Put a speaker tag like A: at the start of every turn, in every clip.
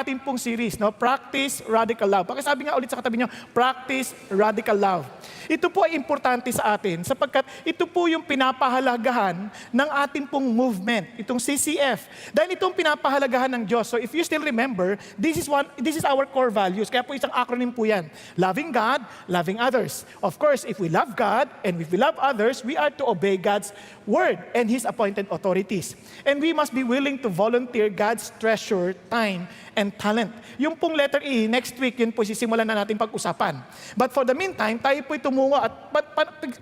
A: ating pong series, no? Practice Radical Love. Pakisabi nga ulit sa katabi niyo, Practice Radical Love. Ito po ay importante sa atin sapagkat ito po yung pinapahalagahan ng ating pong movement, itong CCF. Dahil itong pinapahalagahan ng Diyos. So if you still remember, this is our core values. Kaya po isang acronym po yan. Loving God, loving others. Of course, if we love God and if we love others, we are to obey God's word and His appointed authorities. And we must be willing to volunteer God's treasure, time, and talent. Yung pong letter E, next week, yun po sisimulan na natin pag-usapan. But for the meantime, tayo po'y tumungo at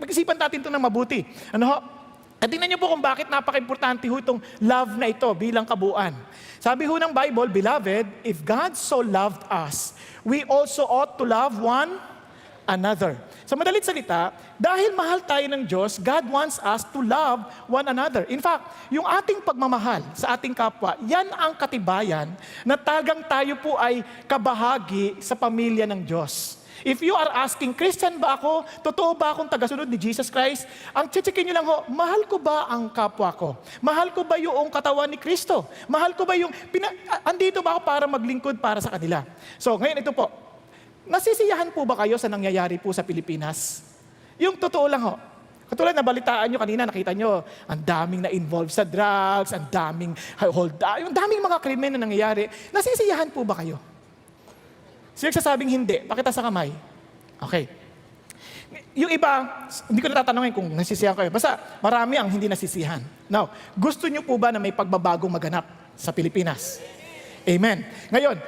A: pag-isipan natin ito ng mabuti. Ano ho? At tingnan niyo po kung bakit napaka-importante ho itong love na ito bilang kabuuan. Sabi ho ng Bible, Beloved, if God so loved us, we also ought to love one another. Sa madalit salita, dahil mahal tayo ng Diyos, God wants us to love one another. In fact, yung ating pagmamahal sa ating kapwa, yan ang katibayan na tagang tayo po ay kabahagi sa pamilya ng Diyos. If you are asking, Christian ba ako? Totoo ba akong tagasunod ni Jesus Christ? Ang chichikin nyo lang ho, mahal ko ba ang kapwa ko? Mahal ko ba yung katawan ni Kristo? Mahal ko ba yung, andito ba ako para maglingkod para sa kanila? So, ngayon ito po, nasisiyahan po ba kayo sa nangyayari po sa Pilipinas? Yung totoo lang ho. Katulad na balitaan nyo kanina, nakita nyo, ang daming na-involve sa drugs, ang daming yung daming mga krimen na nangyayari. Nasisiyahan po ba kayo? Sino nagsasabing hindi? Pakita sa kamay. Okay. Yung iba, hindi ko natatanungin kung nasisiyahan kayo. Basta marami ang hindi nasisiyahan. Now, gusto nyo po ba na may pagbabagong maganap sa Pilipinas? Amen. Ngayon,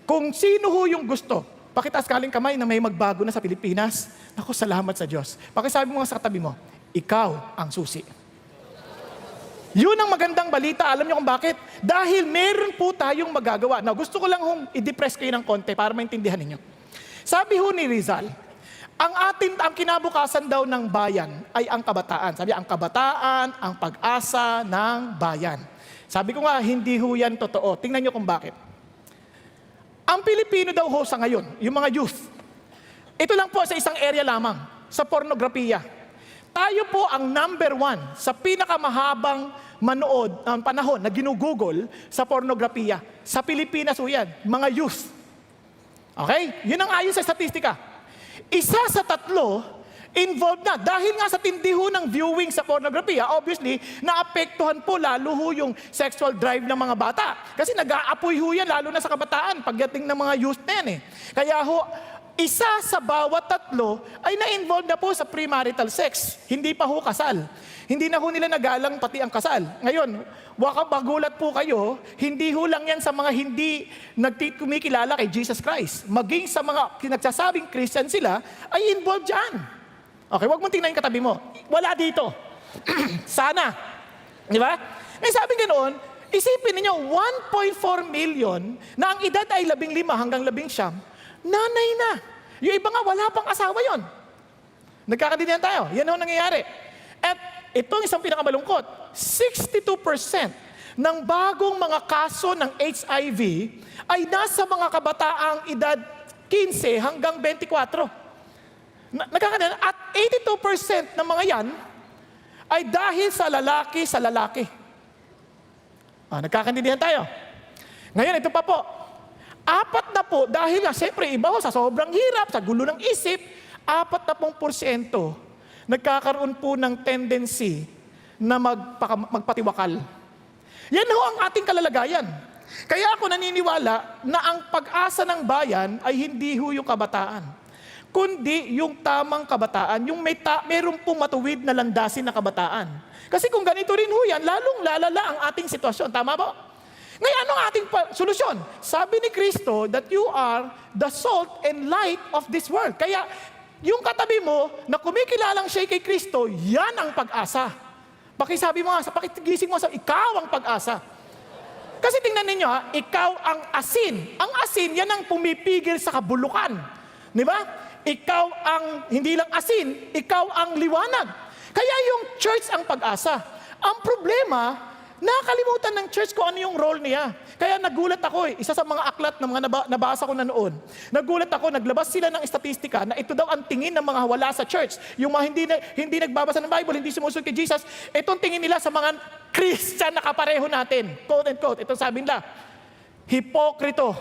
A: kung sino ho yung gusto, pakitaas kaling kamay na may magbago na sa Pilipinas. Naku, salamat sa Diyos. Pakisabi mo nga sa katabi mo, ikaw ang susi. Yun ang magandang balita. Alam niyo kung bakit? Dahil meron po tayong magagawa. Now, gusto ko lang hong i-depress kayo ng konti para maintindihan ninyo. Sabi ho ni Rizal, ang kinabukasan daw ng bayan ay ang kabataan. Sabi, ang kabataan, ang pag-asa ng bayan. Sabi ko nga, hindi ho yan totoo. Tingnan niyo kung bakit. Ang Pilipino daw ho sa ngayon, yung mga youth, ito lang po sa isang area lamang, sa pornografiya. Tayo po ang number 1 sa pinakamahabang manood ng panahon na ginugugol sa pornografiya. Sa Pilipinas ho yan, mga youth. Okay? Yun ang ayon sa statistika. Isa sa 3, involved na. Dahil nga sa tindi ho ng viewing sa pornografiya, obviously, naapektuhan po lalo ho yung sexual drive ng mga bata. Kasi nag-aapoy ho yan, lalo na sa kabataan, pagdating ng mga youth na yan eh. Kaya ho, isa sa bawat 3 ay na-involved na po sa premarital sex. Hindi pa ho kasal. Hindi na ho nila nagalang pati ang kasal. Ngayon, magulat po kayo, hindi ho lang yan sa mga hindi kumikilala kay Jesus Christ. Maging sa mga nagsasabing Christian sila, ay involved dyan. Okay, wag mong tingnan yung katabi mo. Wala dito. Sana. Di ba? May sabi ganoon, isipin niyo 1.4 million na ang edad ay 15 hanggang 19, nanay na. Yung iba nga, wala pang asawa yon. Nagkakaintindihan tayo. Yan ang nangyayari. At itong isang pinakamalungkot, 62% ng bagong mga kaso ng HIV ay nasa mga kabataang edad 15 hanggang 24. Nagkakaroon, at 82% ng mga yan ay dahil sa lalaki. Nagkakaintindihan tayo. Ngayon, ito pa po. 4 na po, dahil nga, siyempre, iba ho, sa sobrang hirap, sa gulo ng isip, 40% nagkakaroon po ng tendency na magpatiwakal. Yan ho ang ating kalalagayan. Kaya ako naniniwala na ang pag-asa ng bayan ay hindi ho yung kabataan, kundi yung tamang kabataan, yung meron pong matuwid na landasin na kabataan. Kasi kung ganito rin ho yan, lalong lalala ang ating sitwasyon. Tama ba? Ngayon, anong ating solusyon? Sabi ni Kristo that you are the salt and light of this world. Kaya, yung katabi mo na kumikilalang siya kay Kristo, yan ang pag-asa. Pakisabi mo nga, pakigising mo sa ikaw ang pag-asa. Kasi tingnan ninyo ikaw ang asin. Ang asin, yan ang pumipigil sa kabulukan. Di ba? Ikaw ang, hindi lang asin, ikaw ang liwanag. Kaya yung church ang pag-asa. Ang problema, nakakalimutan ng church kung ano yung role niya. Kaya nagulat ako isa sa mga aklat na mga nabasa ko na noon. Nagulat ako, naglabas sila ng statistika na ito daw ang tingin ng mga wala sa church. Yung mga hindi nagbabasa ng Bible, hindi sumusunod kay Jesus, itong tingin nila sa mga Christian na kapareho natin. Quote and quote, itong sabi nila, hipokrito.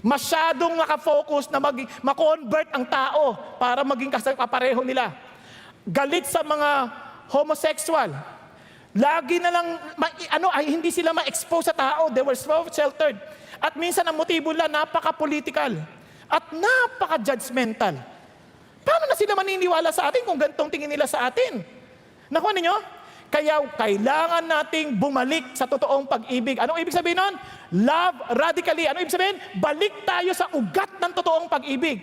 A: Masyadong nakafocus na ma-convert ang tao para maging kapareho nila. Galit sa mga homosexual. Lagi na lang, hindi sila ma-expose sa tao. They were so sheltered. At minsan ang motibo nila, napaka-political. At napaka-judgmental. Paano na sila maniniwala sa atin kung ganitong tingin nila sa atin? Nakuha ninyo? Kaya kailangan nating bumalik sa totoong pag-ibig. Anong ibig sabihin nun? Love radically. Ano ibig sabihin? Balik tayo sa ugat ng totoong pag-ibig.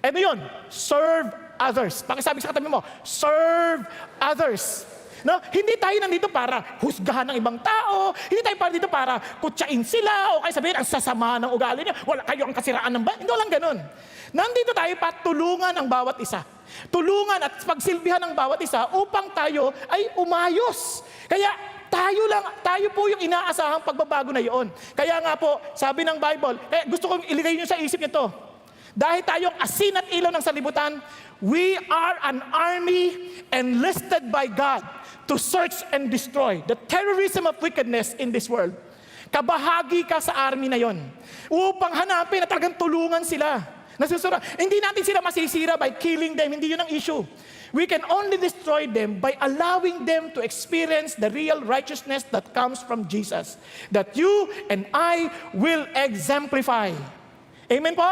A: Ano yun? Serve others. Pakisabi sa katabi mo, serve others. No? Hindi tayo nandito para husgahan ng ibang tao. Hindi tayo para dito para kutsain sila o kaya sabihin ang sasama ng ugali niya. Wala kayo ang kasiraan ng ba? Hindi lang ganun. Nandito tayo para tulungan ang bawat isa. Tulungan at pagsilbihan ng bawat isa upang tayo ay umayos. Kaya tayo po yung inaasahang pagbabago na iyon. Kaya nga po, sabi ng Bible, gusto kong iligay nyo sa isip nyo to. Dahil tayong asin at ilaw ng salibutan, we are an army enlisted by God to search and destroy the terrorism of wickedness in this world. Kabahagi ka sa army na yon upang hanapin at talagang tulungan sila. Hindi natin sila masisira by killing them. Hindi yun ang issue. We can only destroy them by allowing them to experience the real righteousness that comes from Jesus. That you and I will exemplify. Amen po?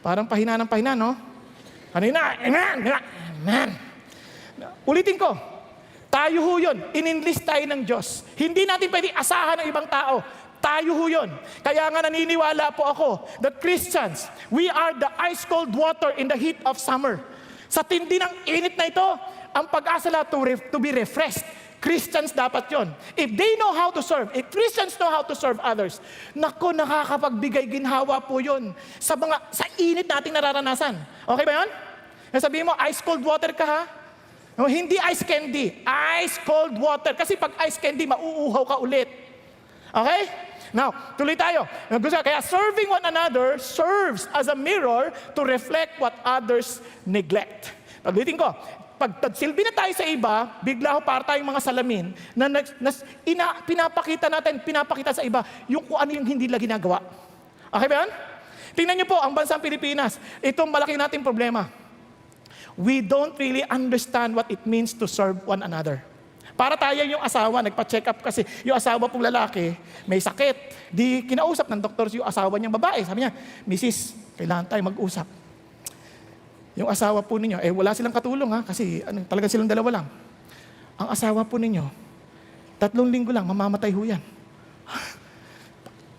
A: Parang pahina ng pahina, no? Kanina, amen, amen. Ulitin ko, tayo ho yun. In-enlist tayo ng Diyos. Hindi natin pwede asahan ng ibang tao. Tayo ho yun. Kaya nga naniniwala po ako that Christians, we are the ice-cold water in the heat of summer. Sa tindi ng init na ito, ang pag-asa na to be refreshed. Christians dapat yon. If they know how to serve, if Christians know how to serve others, naku, nakakapagbigay ginhawa po yun sa init nating nararanasan. Okay ba yun? Sabihin mo, ice-cold water ka ha? No, hindi ice candy. Ice-cold water. Kasi pag ice candy, mauuhaw ka ulit. Okay? Now, tuloy tayo. Kaya serving one another serves as a mirror to reflect what others neglect. Paglitin ko, pag silbi na tayo sa iba, bigla ho para tayong mga salamin na pinapakita sa iba yung kung ano yung hindi nila ginagawa. Okay ba yan? Tingnan niyo po, ang bansang Pilipinas, itong malaki nating problema. We don't really understand what it means to serve one another. Para tayo yung asawa, nagpa-check up kasi yung asawa pong lalaki may sakit. Di kinausap ng doktor yung asawa niyang babae. Sabi niya, Mrs., kailangan tayo mag-usap. Yung asawa po ninyo, wala silang katulong ha, kasi talagang silang dalawa lang. Ang asawa po ninyo, 3 linggo lang, mamamatay ho yan.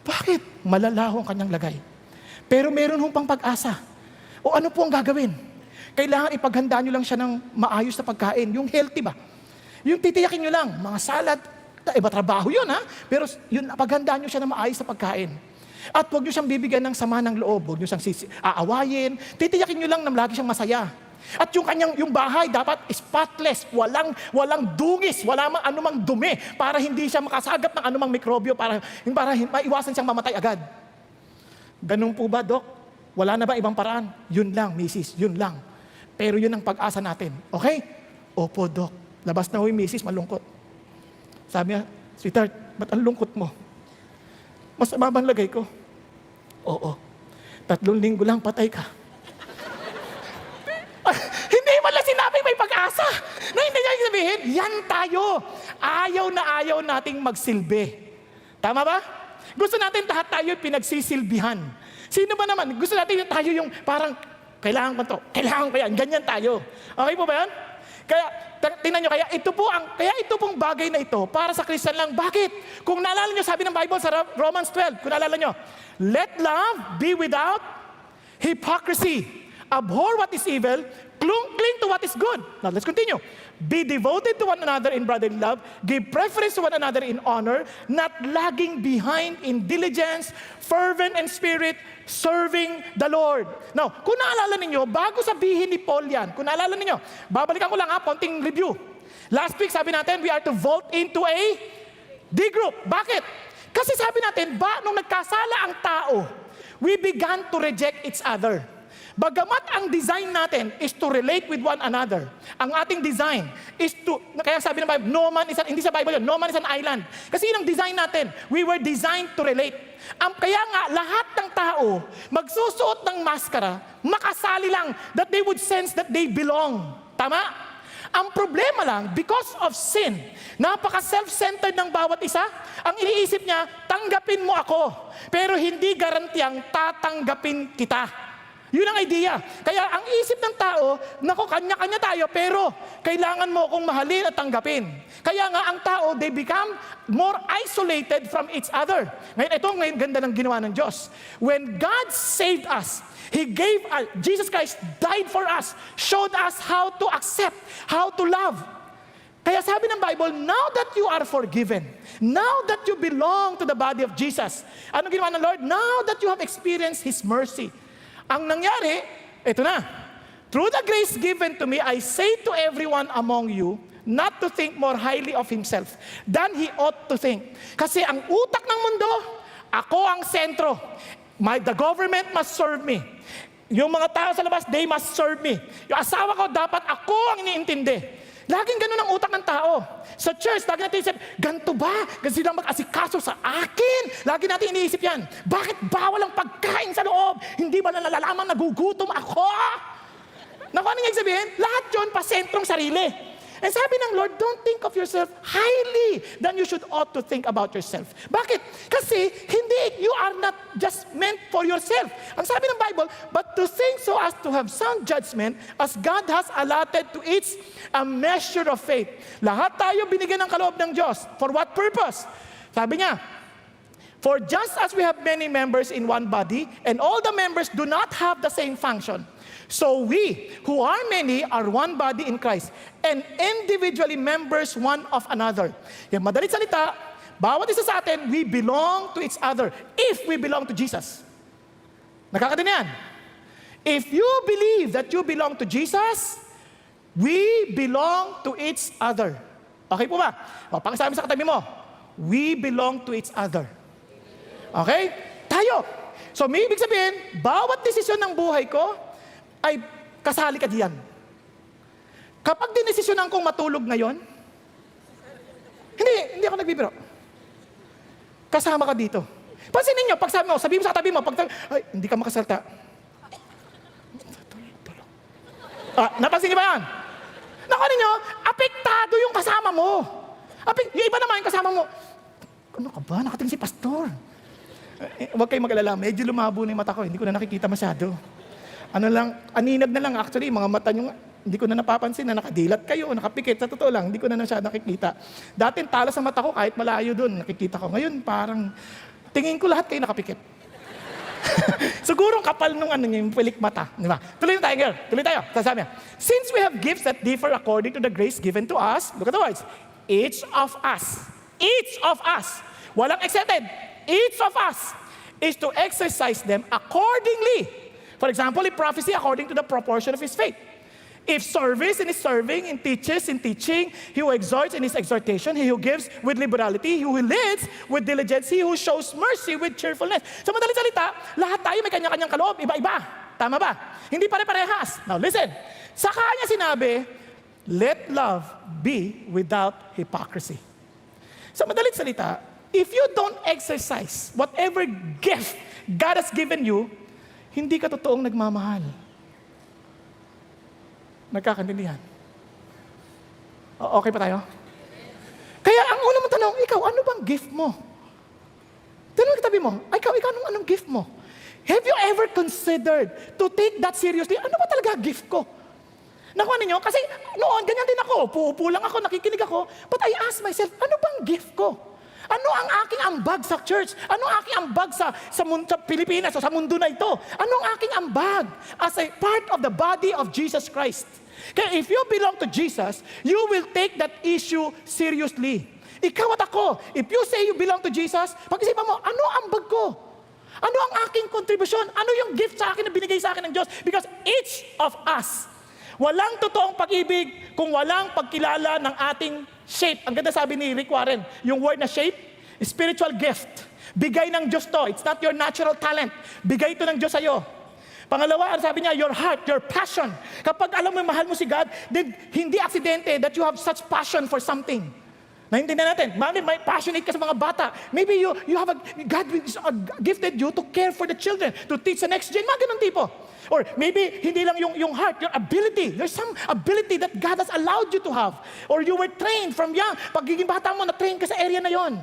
A: Bakit? Malala ho ang kanyang lagay. Pero meron hong pang pag-asa. O ano po ang gagawin? Kailangan ipaghanda nyo lang siya ng maayos na pagkain, yung healthy ba? Yung titiyakin nyo lang, mga salad, iba trabaho yun ha, pero yun, paghanda nyo siya ng maayos na pagkain. At huwag nyo siyang bibigyan ng sama ng loob, huwag nyo siyang aawayin, titiyakin nyo lang na lagi siyang masaya. At yung bahay dapat spotless, walang dungis, wala mang anumang dumi, para hindi siya makasagap ng anumang mikrobyo, para maiwasan siyang mamatay agad. Ganun po ba, Dok? Wala na ba ibang paraan? Yun lang, Mrs., yun lang. Pero yun ang pag-asa natin. Okay? Opo, Dok. Labas na ho yung misis, malungkot. Sabi niya, sweetheart, ba't ang lungkot mo? Mas mabang lagay ko. Oo. 3 linggo lang, patay ka. Hindi mo lang sinabi may pag-asa. Na hindi niya sabihin, yan tayo. Ayaw na ayaw nating magsilbi. Tama ba? Gusto natin lahat tayo pinagsisilbihan. Sino ba naman? Gusto natin tayo yung parang, kailangan ko to, kailangan ko yan, ganyan tayo. Okay po ba yan? Kaya, tingnan nyo, kaya ito pong bagay na ito, para sa Christian lang. Bakit? Kung naalala nyo, sabi ng Bible sa Romans 12, kung naalala nyo, let love be without hypocrisy. Abhor what is evil, cling to what is good. Now, let's continue. Be devoted to one another in brotherly love, give preference to one another in honor, not lagging behind in diligence, fervent in spirit, serving the Lord. Now, kung naalala ninyo, bago sabihin ni Paul yan, kung naalala ninyo, babalikan ko lang konting review. Last week, sabi natin, we are to vote into a D group. Bakit? Kasi sabi natin, nung nagkasala ang tao, we began to reject each other. Bagamat ang design natin is to relate with one another, ang ating design is to, kaya sabi ng Bible, hindi sa Bible yun, no man is an island. Kasi yun ang design natin. We were designed to relate. Kaya nga, lahat ng tao, magsusuot ng maskara, makasali lang, that they would sense that they belong. Tama? Ang problema lang, because of sin, napaka-self-centered ng bawat isa, ang iniisip niya, tanggapin mo ako, pero hindi garantiyang tatanggapin kita. Yun ang idea. Kaya ang isip ng tao, naku, kanya-kanya tayo, pero kailangan mo akong mahalin at tanggapin. Kaya nga ang tao, they become more isolated from each other. Ngayon, ganda ng ginawa ng Diyos. When God saved us, He gave us, Jesus Christ died for us, showed us how to accept, how to love. Kaya sabi ng Bible, now that you are forgiven, now that you belong to the body of Jesus, ano ginawa ng Lord? Now that you have experienced His mercy, ang nangyari, ito na. Through the grace given to me, I say to everyone among you, not to think more highly of himself than he ought to think. Kasi ang utak ng mundo, ako ang sentro. The government must serve me. Yung mga tao sa labas, they must serve me. Yung asawa ko, dapat ako ang iniintindi. Laging ganun ang utak ng tao. Sa church, lagi natin isip, ganito ba? Kasi silang mag-asikaso sa akin. Lagi natin iniisip yan. Bakit bawal ang pagkain sa loob? Hindi ba nalalaman nagugutom ako? Naku, ano yung sabihin? Lahat yun pasentrong sarili. And sabi ng Lord, don't think of yourself highly than you should ought to think about yourself. Bakit? Kasi hindi, you are not just meant for yourself. Ang sabi ng Bible, but to think so as to have sound judgment as God has allotted to each a measure of faith. Lahat tayo binigyan ng kaloob ng Diyos. For what purpose? Sabi niya, for just as we have many members in one body, and all the members do not have the same function, so we, who are many, are one body in Christ, and individually members one of another. Yung madalit salita, bawat isa sa atin, we belong to each other if we belong to Jesus. Nakakadinig yan? If you believe that you belong to Jesus, we belong to each other. Okay po ba? O, pakisabi sa katabi mo, we belong to each other. Okay? Tayo. So, may ibig sabihin, bawat desisyon ng buhay ko, ay kasali ka diyan. Kapag dinesisyonan kong matulog ngayon, hindi ako nagbibiro. Kasama ka dito. Pansinin niyo, pag sabi mo sa tabi mo, ay, hindi ka makasalta. Napansin niyo ba yan? Naku ninyo, apektado yung kasama mo. Yung iba naman yung kasama mo, ano ka ba? Nakatingin si pastor. Huwag kayong mag-alala, medyo lumabo na yung mata ko, hindi ko na nakikita masyado. Aninag na lang actually, mga mata nyo, hindi ko na napapansin na nakadilat kayo, nakapikit. Sa totoo lang, hindi ko na siya nakikita. Dati tala sa mata ko, kahit malayo doon, nakikita ko. Ngayon, parang, tingin ko lahat kayo nakapikit. Siguro kapal nung yung pilik mata. Di ba? Tuloy tayo, girl. Tuloy tayo. Sasabi niya, since we have gifts that differ according to the grace given to us, look at the words, each of us, walang accepted, each of us is to exercise them accordingly. For example, in prophecy, according to the proportion of his faith. If service in his serving, in teaches in teaching, he who exhorts in his exhortation, he who gives with liberality, he who leads with diligence, he who shows mercy with cheerfulness. So madaling salita, lahat tayo may kanya-kanyang kaloob, iba-iba. Tama ba? Hindi pare-parehas. Now listen, sa kanya sinabi, let love be without hypocrisy. Sa madaling salita, if you don't exercise whatever gift God has given you, hindi ka totoong nagmamahal. Nagkakaintindihan? Okay pa tayo? Kaya ang una mong tanong, ikaw, ano bang gift mo? Tanong katabi mo, ikaw, anong gift mo? Have you ever considered to take that seriously? Ano ba talaga gift ko? Nakuha ninyo? Kasi noon, ganyan din ako. Puupo lang ako, nakikinig ako. But I ask myself, ano bang gift ko? Ano ang aking ambag sa church? Ano ang aking ambag sa Pilipinas o sa mundo na ito? Ano ang aking ambag as a part of the body of Jesus Christ? Kaya if you belong to Jesus, you will take that issue seriously. Ikaw at ako, if you say you belong to Jesus, pag-isipan mo, ano ang ambag ko? Ano ang aking kontribusyon? Ano yung gift sa akin na binigay sa akin ng Diyos? Because each of us, walang totoong pag-ibig kung walang pagkilala ng ating shape. Ang ganda sabi ni Rick Warren, yung word na shape, spiritual gift. Bigay ng Diyos to. It's not your natural talent. Bigay ito ng Diyos sa'yo. Pangalawa, sabi niya, your heart, your passion. Kapag alam mo mahal mo si God, then hindi aksidente that you have such passion for something. Naintindihan natin, may passionate ka sa mga bata. Maybe you have God gifted you to care for the children, to teach the next gen, mga ganun tipo. Or maybe hindi lang yung heart, your ability. There's some ability that God has allowed you to have. Or you were trained from young. Pagiging bata mo, na-train ka sa area na yon.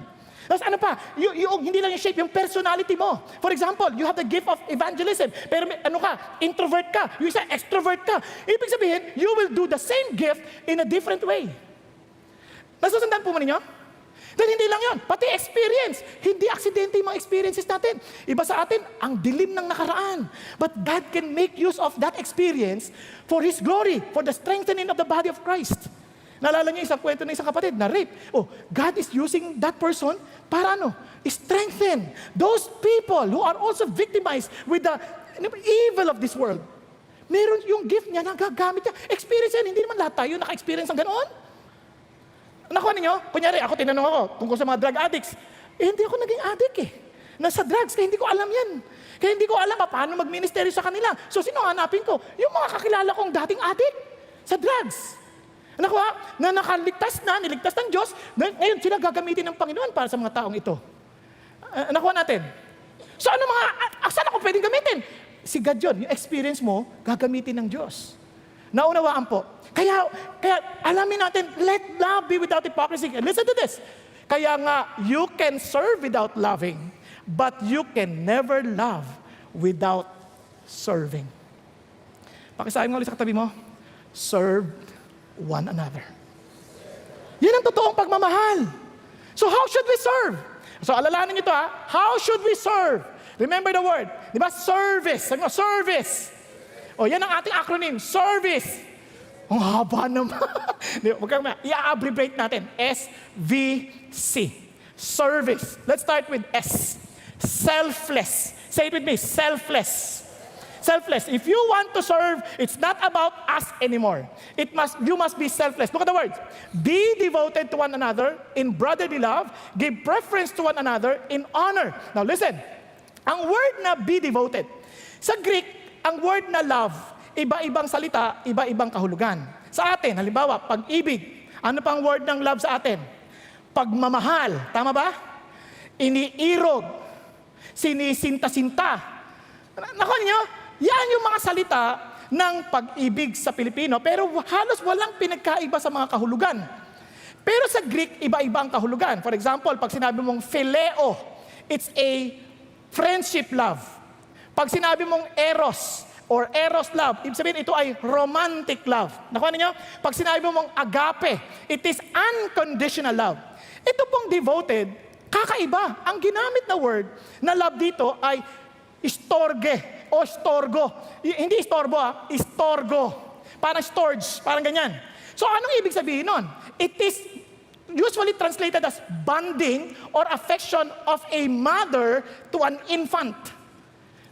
A: Tapos ano pa, hindi lang yung shape, yung personality mo. For example, you have the gift of evangelism. Pero introvert ka. Yung isa, extrovert ka. Ibig sabihin, you will do the same gift in a different way. Nasusundan po mo ninyo? Then hindi lang yon, pati experience. Hindi aksidente yung mga experiences natin. Iba sa atin, ang dilim ng nakaraan. But God can make use of that experience for His glory, for the strengthening of the body of Christ. Naalala niyo isang kwento ng isang kapatid na rape. Oh, God is using that person para strengthen those people who are also victimized with the evil of this world. Meron yung gift niya na gagamit niya. Experience yan, hindi naman lahat tayo naka-experience ng ganoon. Nakuha ninyo? Kunyari, tinanong ako tungkol sa mga drug addicts. Hindi ako naging addict Nasa drugs, kaya hindi ko alam yan. Kaya hindi ko alam paano mag-ministeryo sa kanila. So, sino hanapin ko? Yung mga kakilala kong dating addict sa drugs. Nakuha, na niligtas ng Diyos, ngayon sila gagamitin ng Panginoon para sa mga taong ito. Nakuha natin. So saan ako pwedeng gamitin? Si God yun, yung experience mo, gagamitin ng Diyos. Naunawaan po. Kaya alamin natin, let love be without hypocrisy. And listen to this. Kaya nga, you can serve without loving, but you can never love without serving. Pakisabi mo ulit sa katabi mo, serve one another. Yan ang totoong pagmamahal. So how should we serve? So alalahanin niyo ito How should we serve? Remember the word. Di ba? Service. Sabi mo, service. O yan ang ating acronym. Service. Ang haba naman. I-abbreviate natin. SVC. Service. Let's start with S. Selfless. Say it with me. Selfless. Selfless. If you want to serve, it's not about us anymore. You must be selfless. Look at the words. Be devoted to one another in brotherly love. Give preference to one another in honor. Now listen. Ang word na be devoted. Sa Greek, ang word na love, iba-ibang salita, iba-ibang kahulugan. Sa atin, halimbawa, pag-ibig. Ano pang word ng love sa atin? Pagmamahal. Tama ba? Iniirog. Sinisinta-sinta. Nakuha niyo? Yan yung mga salita ng pag-ibig sa Pilipino, pero halos walang pinagkaiba sa mga kahulugan. Pero sa Greek, iba-iba ang kahulugan. For example, pag sinabi mong phileo, it's a friendship love. Pag sinabi mong eros, or eros love, ibig sabihin ito ay romantic love. Nakuha niyo? Pag sinabi mong agape, it is unconditional love. Ito pong devoted, kakaiba. Ang ginamit na word na love dito ay istorge o storgo. Hindi istorbo istorgo. Parang storage, parang ganyan. So anong ibig sabihin nun? It is usually translated as bonding or affection of a mother to an infant.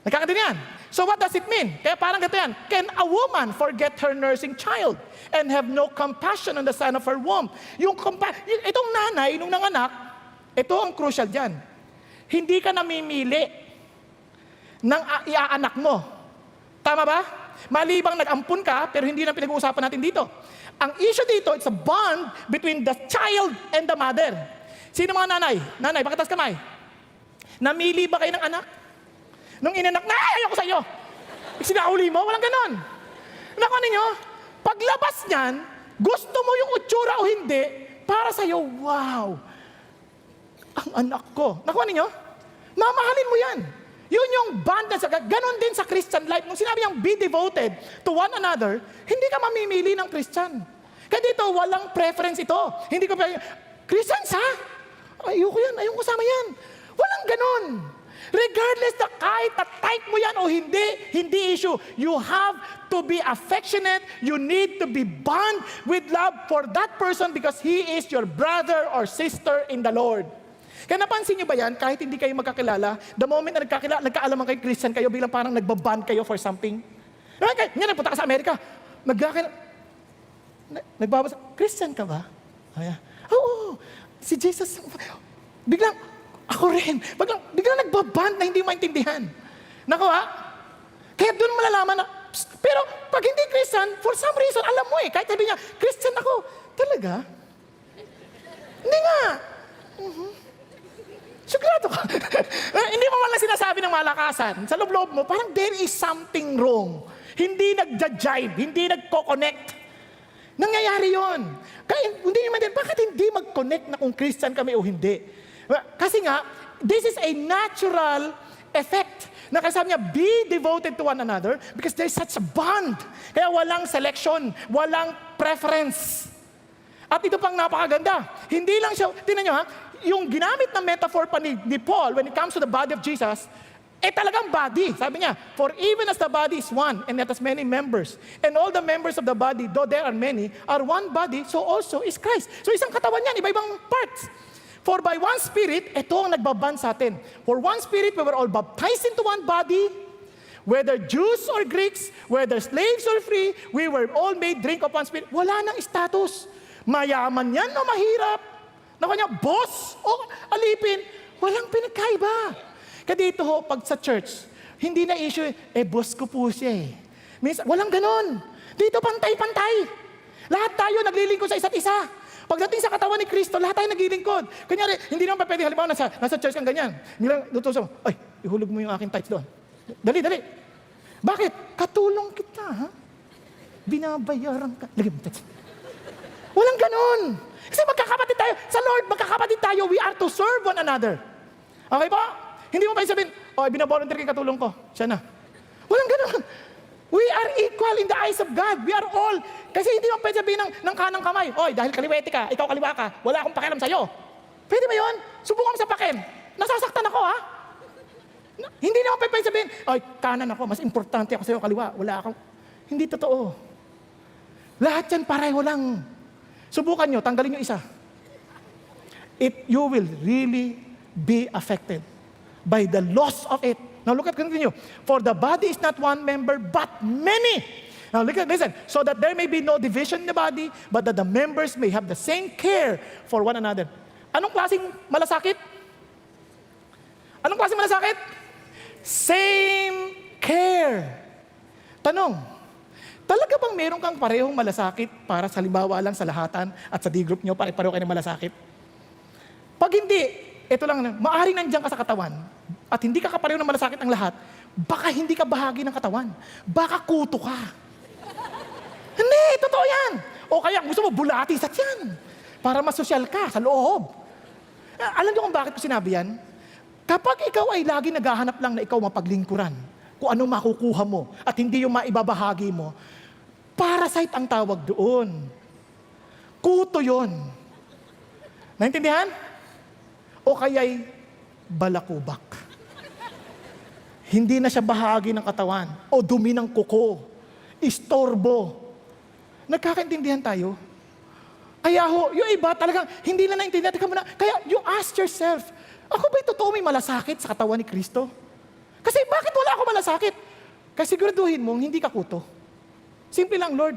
A: Nagkakaintindihan? So what does it mean? Kaya parang ganito yan. Can a woman forget her nursing child and have no compassion on the son of her womb? Itong nanay, nung nanganak, ito ang crucial dyan. Hindi ka namimili ng iaanak mo. Tama ba? Malibang nag-ampun ka, pero hindi na pinag-uusapan natin dito. Ang issue dito, it's a bond between the child and the mother. Sino mga nanay? Nanay, pakitas kamay. Namili ba kayo ng anak? Nung inanak, ayoko sa iyo. Sinahuli mo, walang ganon. Nakuha ninyo, paglabas niyan, gusto mo yung utsura o hindi, para sa iyo, wow, ang anak ko. Nakuha ninyo, mamahalin mo yan. Yun yung bond na ganon din sa Christian life. Nung sinabi niyang be devoted to one another, hindi ka mamimili ng Christian. Kaya dito, walang preference ito. Hindi ko Christians ha? Ayoko yan, ayoko kasama yan. Walang ganon. Regardless na kahit na type mo yan o hindi issue. You have to be affectionate. You need to be bond with love for that person because he is your brother or sister in the Lord. Kaya napansin niyo ba yan, kahit hindi kayo magkakilala, the moment na nagkaalaman kayo Christian kayo, bilang parang nagbaband kayo for something. Ngayon, nagpunta ka sa Amerika, nagbabasa, Christian ka ba? Oo, si Jesus, biglang, ako rin, biglang nagbaband na hindi maintindihan. Nakuha? Kaya doon malalaman na, pero pag hindi Christian, for some reason, alam mo kahit sabi niya, Christian ako. Talaga? Hindi nga. Sigurado ka. Hindi mo man lang sinasabi ng malakasan. Sa loob-loob mo, parang there is something wrong. Hindi nagja-jive, hindi nagko-connect. Nangyayari yon. Kaya hindi naman din, bakit hindi mag-connect na kung Christian kami o hindi? Kasi nga, this is a natural effect. Nakasabi niya, be devoted to one another because there's such a bond. Kaya walang selection, walang preference. At ito pang napakaganda. Hindi lang siya, tingnan nyo yung ginamit na metaphor pa ni Paul when it comes to the body of Jesus, talagang body. Sabi niya, for even as the body is one and it has many members, and all the members of the body, though there are many, are one body, so also is Christ. So isang katawan yan, iba-ibang parts. For by one Spirit, ito ang nagbaband sa atin. For one Spirit, we were all baptized into one body, whether Jews or Greeks, whether slaves or free, we were all made drink of one Spirit. Wala nang status. Mayaman yan o mahirap. Naku niya, boss o alipin. Walang pinagkaiba. Kaya dito pag sa church, hindi na issue, boss ko po siya Minsan, walang ganon. Dito pantay-pantay. Lahat tayo naglilingkod sa isa't isa. Pagdating sa katawan ni Kristo, lahat tayo naglilingkod. Kunyari, hindi naman pa pwede, halimbawa, nasa church kang ganyan. Hindi lang lutusan mo, ihulog mo yung aking tithes doon. Dali. Bakit? Katulong kita, ha? Binabayaran ka. Lagi mo tithes. Walang ganon. Kasi magkakapatid tayo. Sa Lord, magkakapatid tayo. We are to serve one another. Okay po? Hindi mo pa sabihin, binavolunteer kang katulong ko. Siya na. Walang ganon. We are equal in the eyes of God. We are all. Kasi hindi mo pwede sabihin ng kanang kamay, dahil kaliwete ka, ikaw kaliwa ka, wala akong pakialam sa'yo. Pwede ba yun? Subukan mo sa pakin. Nasasaktan ako, ha? Hindi naman pwede sabihin, kanan ako, mas importante ako sa'yo, kaliwa. Wala akong. Hindi totoo. Lahat yan pareho lang. Subukan nyo, tanggalin nyo isa. You will really be affected by the loss of it. Now look at, continue. For the body is not one member, but many. Now listen. So that there may be no division in the body, but that the members may have the same care for one another. Anong klaseng malasakit? Anong klaseng malasakit? Same care. Tanong, talaga bang meron kang parehong malasakit para sa halimbawa lang sa lahatan at sa D-group nyo, pareho kayo ng malasakit? Pag hindi, ito lang, maaaring nandiyan ka sa katawan at hindi ka kapareho ng malasakit ang lahat, baka hindi ka bahagi ng katawan. Baka kuto ka. Hindi, totoo yan. O kaya gusto mo bulatisat yan para masosyal ka sa loob. Alam niyo kung bakit ko sinabi yan? Kapag ikaw ay lagi naghahanap lang na ikaw mapaglingkuran, kung ano makukuha mo at hindi yung maibabahagi mo, parasite ang tawag doon. Kuto yun. Naintindihan? O kaya'y balakubak. Hindi na siya bahagi ng katawan o dumi ng kuko. Istorbo. Nagkakaintindihan tayo? Kaya yung iba talagang hindi na naintindihan. Kaya you ask yourself, ako ba'y totoo may malasakit sa katawan ni Kristo? Kasi bakit wala ako malasakit? Kasi siguraduhin mong hindi ka kuto. Simple lang, Lord,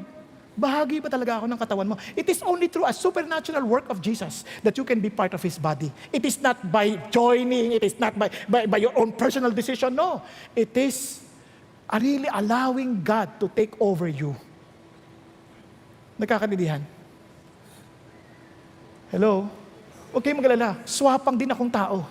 A: bahagi ba talaga ako ng katawan mo? It is only through a supernatural work of Jesus that you can be part of His body. It is not by joining, it is not by your own personal decision, no. It is really allowing God to take over you. Nagkakaintindihan? Hello? Huwag kayong mag-alala, swapang din akong tao.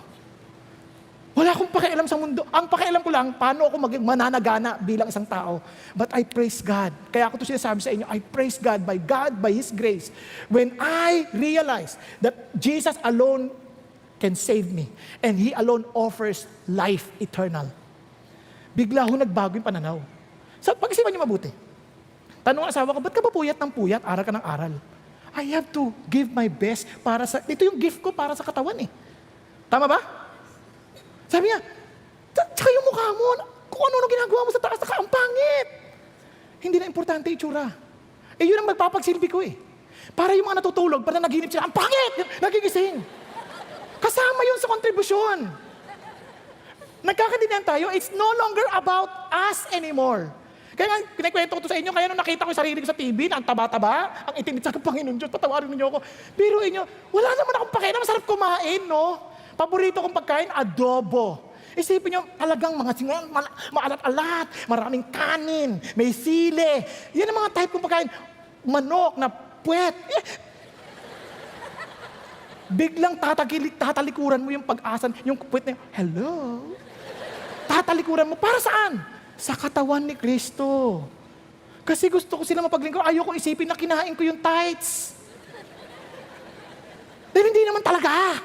A: Wala akong pakialam sa mundo. Ang pakialam ko lang, paano ako maging mananagana bilang isang tao. But I praise God. Kaya ako ito sinasabi sa inyo, I praise God, by His grace. When I realize that Jesus alone can save me, and He alone offers life eternal, bigla ho nagbago yung pananaw. Pag-isipan niyo mabuti. Tanong ang asawa ko, ba't ka ba puyat ng puyat? Aral ka ng aral. I have to give my best para sa, ito yung gift ko para sa katawan eh. Tama ba? Sabi niya, tsaka yung mukha mo, kung ano ginagawa mo sa taas, ang pangit. Hindi na importante itsura. Yun ang magpapagsilbi ko eh. Para yung mga natutulog, para naginip sila, ang pangit! Nagigising. Kasama yun sa kontribusyon. Nagkakaintindihan tayo, it's no longer about us anymore. Kaya nga, pinakwento ko to sa inyo, kaya nung nakita ko yung sarili ko sa TV, na ang taba-taba, ang itim, sa Panginoon Diyos, patawarin niyo ako. Pero inyo, wala naman akong pakialam, masarap kumain, no? Paborito kong pagkain, adobo. Isipin nyo, talagang mga singan, maalat-alat, maraming kanin, may sile. Yan ang mga type kong pagkain. Manok na puwet. Biglang tatalikuran mo yung pag-asan, yung puwet na, hello? Tatalikuran mo, para saan? Sa katawan ni Kristo. Kasi gusto ko sila mapaglingkod, ayoko isipin na kinain ko yung tithes. Dahil hindi naman talaga.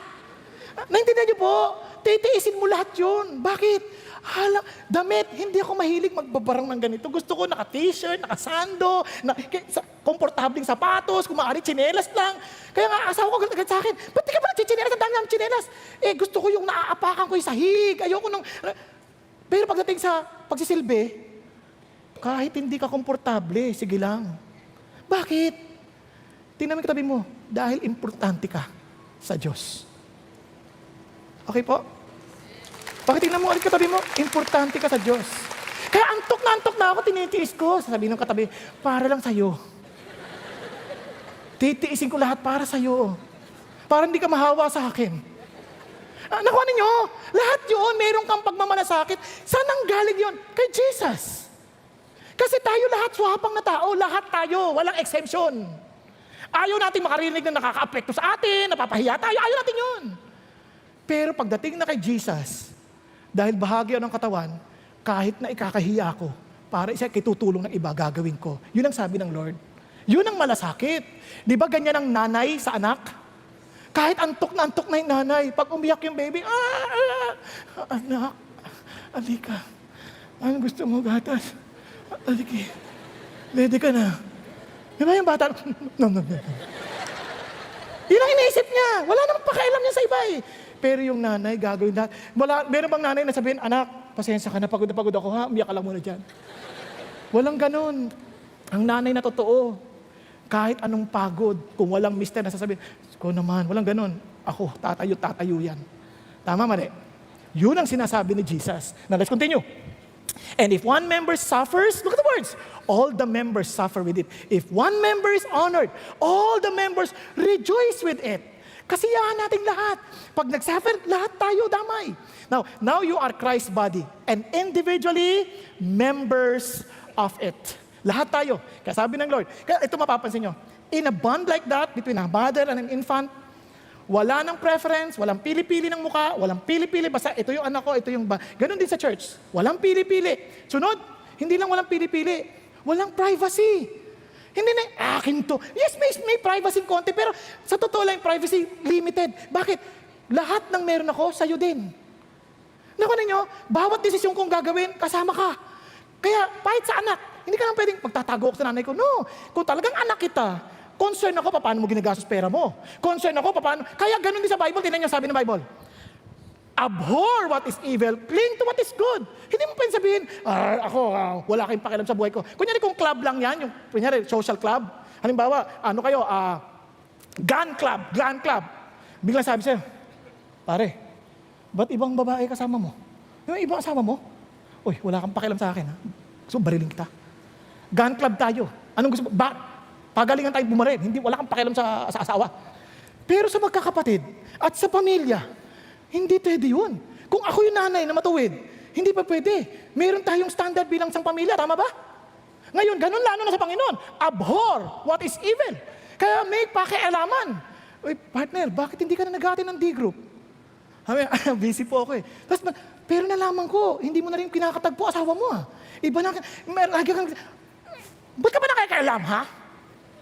A: Naintindihan niyo po? Titiisin mo lahat yun. Bakit? Damit, hindi ako mahilig magbabarang ng ganito. Gusto ko naka-t-shirt, naka-sando, komportabling sapatos, kung maaari, tsinelas lang. Kaya nga, asawa ko agad sa akin, ba't di ka ba nagchichinelas? Ang dami ng tsinelas. Gusto ko yung naaapakan ko yung sahig. Ayoko nung... Pero pagdating sa pagsisilbi, kahit hindi ka komportable, sige lang. Bakit? Tingnan mo yung katabi mo, dahil importante ka sa Diyos. Okay po? Pakitingnan mo ulit katabi mo, importante ka sa Diyos. Kaya antok na ako, tinitiis ko. Sasabihin ng katabi, para lang sa'yo. Titiisin ko lahat para sa'yo. Para hindi ka mahawa sa akin. Nakuha ninyo, lahat yun, meron kang pagmamalasakit. Saan ang galing yun? Kay Jesus. Kasi tayo lahat, swapang na tao, lahat tayo, walang exemption. Ayaw natin makarinig na nakaka-apekto sa atin, napapahiya tayo, ayaw natin yun. Pero pagdating na kay Jesus, dahil bahagi ng katawan, kahit na ikakahiya ako, para isa kitutulong ng iba, gagawin ko. Yun ang sabi ng Lord. Yun ang malasakit. Di ba ganyan ang nanay sa anak? Kahit antok na yung nanay, pag umiyak yung baby, anak, alika. Ano gusto mo, gatas? Aliki. Ready ka na. Di ba yung bata? No. Yun ang iniisip niya. Wala namang pakialam niya sa iba eh. Pero yung nanay, gagawin lahat. Meron bang nanay na sabihin, anak, pasensya ka na, pagod ako ha, umiyak ka lang muna dyan. Walang ganun. Ang nanay na totoo, kahit anong pagod, kung walang mister na sasabihin, ko naman, walang ganun. Ako, tatayo yan. Tama, mali. Yun ang sinasabi ni Jesus. Now, let's continue. And if one member suffers, look at the words, all the members suffer with it. If one member is honored, all the members rejoice with it. Kasiyahan natin lahat. Pag nagsuffer, lahat tayo damay. Now you are Christ's body and individually members of it. Lahat tayo. Kaya sabi ng Lord, kaya ito mapapansin nyo, in a bond like that between a mother and an infant, wala nang preference, walang pili-pili ng muka, walang pili-pili, basta ito yung anak ko, ito yung Ganon din sa church. Walang pili-pili. Sunod, hindi lang walang pili-pili, walang privacy. Hindi na, akin to. Yes, may privacy konti, pero sa totoo lang, privacy limited. Bakit? Lahat ng meron ako, sa'yo din. Naku ninyo, bawat desisyon kong gagawin, kasama ka. Kaya, kahit sa anak, hindi ka lang pwedeng pagtatago ako sa nanay ko. No, kung talagang anak kita, concern ako paano mo ginagastos pera mo. Concern ako paano. Kaya ganun din sa Bible, tingnan niyo sabi ng Bible. Abhor what is evil, cling to what is good. Hindi mo pwedeng sabihin, wala kayong pakialam sa buhay ko. Kunyari kung club lang yan, yung kunyari social club. Halimbawa, gun club. Biglang sabi sa'yo, pare, ba't ibang babae kasama mo? Yung ibang kasama mo? Uy, wala kang pakialam sa akin. Ha? So, barilin kita. Gun club tayo. Anong gusto mo? Pagalingan tayo bumaril. Wala kang pakialam sa asawa. Pero sa magkakapatid at sa pamilya, hindi pwede yun. Kung ako yung nanay na matuwid, hindi pa pwede. Meron tayong standard bilang isang pamilya, tama ba? Ngayon, ganun lalo na sa Panginoon. Abhor what is evil. Kaya may pakialaman. Uy, partner, bakit hindi ka na nag-ati ng D-group? Busy po ako eh. Pero nalaman ko, hindi mo na rin kinakatagpo asawa mo ah. Iba na, lagi kang, ba't ka ba nakakailam ha?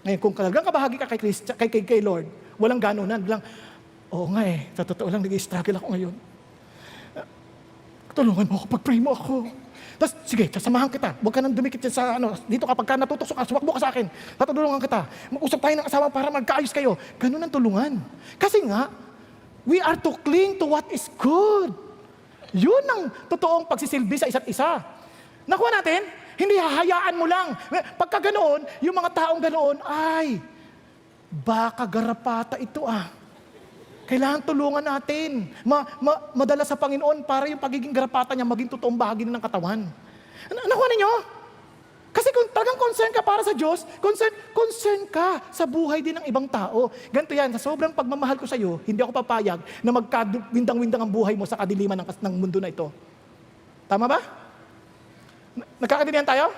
A: Ngayon, kung talagang kabahagi ka kay Lord, walang ganunan, bilang, oo nga eh, sa totoo lang, nag-i-struggle ako ngayon. Tulungan mo ako, pag-pray mo ako. Tapos, sige, sasamahan kita. Huwag ka nang dumikit sa dito kapag ka natutok ka, sumakbo ka sa akin. Tatulungan kita. Mag-usap tayo ng asawa para magkaayos kayo. Ganun ang tulungan. Kasi nga, we are to cling to what is good. Yun ang totoong pagsisilbi sa isa't isa. Nakuha natin, hindi hahayaan mo lang. Pagka ganoon, yung mga taong ganoon, ay, baka garapata ito ah. Kailangan tulungan natin. Madala sa Panginoon para yung pagiging garapata niya maging totoong bahagi ng katawan. Nakuha ninyo? Kasi kung talagang concern ka para sa Diyos, concern ka sa buhay din ng ibang tao. Ganito yan, sa sobrang pagmamahal ko sa iyo, hindi ako papayag na magkawindang-windang ang buhay mo sa kadiliman ng mundo na ito. Tama ba? Nagkakaintindihan tayo?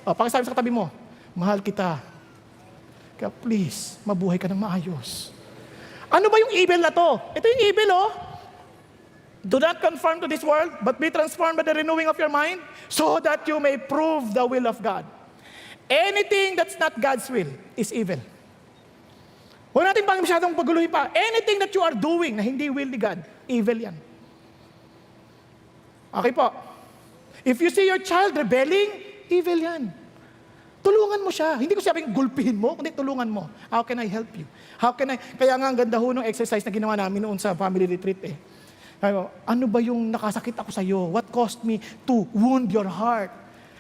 A: O, pakisabi sa katabi mo, mahal kita. Kaya please, mabuhay ka ng maayos. Ano ba yung evil na to? Ito yung evil, oh. Do not conform to this world, but be transformed by the renewing of your mind, so that you may prove the will of God. Anything that's not God's will is evil. Huwag natin pang masyadong paguluhin pa. Anything that you are doing na hindi will ni God, evil yan. Okay po. If you see your child rebelling, evil yan. Tulungan mo siya. Hindi ko sabing gulpihin mo, kundi tulungan mo. How can I help you? Kaya nga ang ganda ho ng exercise na ginawa namin noon sa family retreat eh. Ano ba yung nakasakit ako sa iyo? What caused me to wound your heart?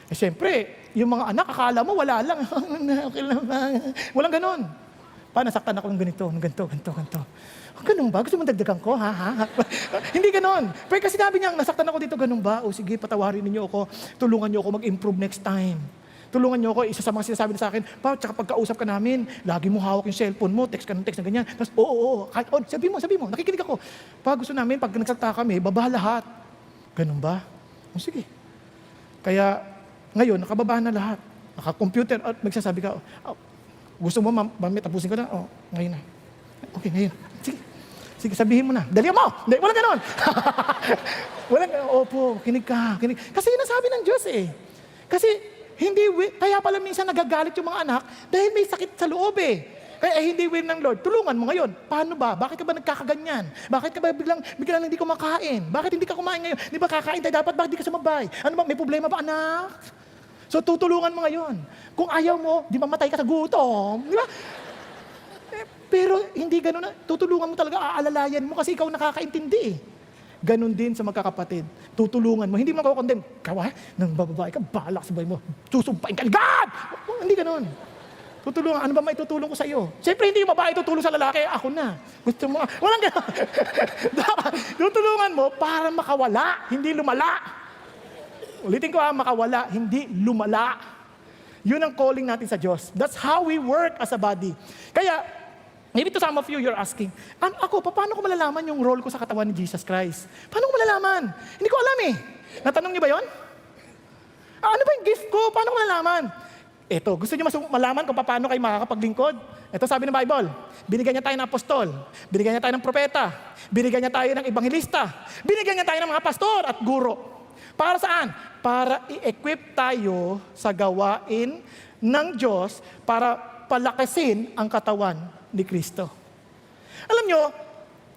A: Eh, siyempre, yung mga anak, akala mo, wala lang. Okay lang ba? Walang ganon. Nasaktan ako ng ganito. Ganun ba? Gusto mo dagdagan ko, ha? Hindi ganon. Pero kasi sinabi niya, nasaktan ako dito, ganun ba? O sige, patawarin niyo ako. Tulungan niyo ako mag-improve next time. Tulungan niyo ako, isa sa mga sinasabi sa akin, tsaka pagkausap ka namin, lagi mo hawak yung cellphone mo, text na ganyan. Tapos, oo. Sabi mo, nakikinig ako. Pag gusto namin, pag nagsalita kami, baba lahat. Ganun ba? O sige. Kaya, ngayon, nakababa na lahat. Naka-computer, at magsasabi ka, gusto mo, mamit, tapusin ko na? Ngayon na. Okay, ngayon. Sige, sabihin mo na. Dali mo! Walang ganon. Opo, kinig ka. Kasi yun ang sabi ng Diyos eh. Kasi, kaya pala minsan nagagalit yung mga anak dahil may sakit sa loob eh. Kaya hindi will ng Lord. Tulungan mo ngayon. Paano ba? Bakit ka ba nagkakaganyan? Bakit ka ba biglang hindi kumakain? Bakit hindi ka kumain ngayon? Di ba kakain tayo dapat? Bakit di ka sumabay? Ano ba? May problema ba anak? So tutulungan mo ngayon. Kung ayaw mo, di mamatay ka sa gutom. Di ba? Pero hindi ganun na. Tutulungan mo talaga, aalalayan mo kasi ikaw nakakaintindi eh. Ganon din sa magkakapatid. Tutulungan mo. Hindi mo kukondem. Kawa, nang bababae ka, balak sa bahay mo. Susumpain ka, God! Hindi ganon. Tutulungan. Ano ba may tutulong ko sa iyo? Siyempre, hindi yung babae tutulong sa lalaki. Ako na. Gusto mo. Walang ganon. Tutulungan mo para makawala, hindi lumala. Ulitin ko makawala, hindi lumala. Yun ang calling natin sa Diyos. That's how we work as a body. Kaya, maybe to some of you, you're asking, paano ko malalaman yung role ko sa katawan ni Jesus Christ? Paano ko malalaman? Hindi ko alam eh. Natanong niyo ba yon? Ano ba yung gift ko? Paano ko malalaman? Ito, gusto niyo malaman kung paano kayo makakapaglingkod? Ito sabi ng Bible, binigyan niya tayo ng apostol, binigyan niya tayo ng propeta, binigyan niya tayo ng ebanghilista, binigyan niya tayo ng mga pastor at guro. Para saan? Para i-equip tayo sa gawain ng Diyos para palakasin ang katawan ni Kristo. Alam nyo,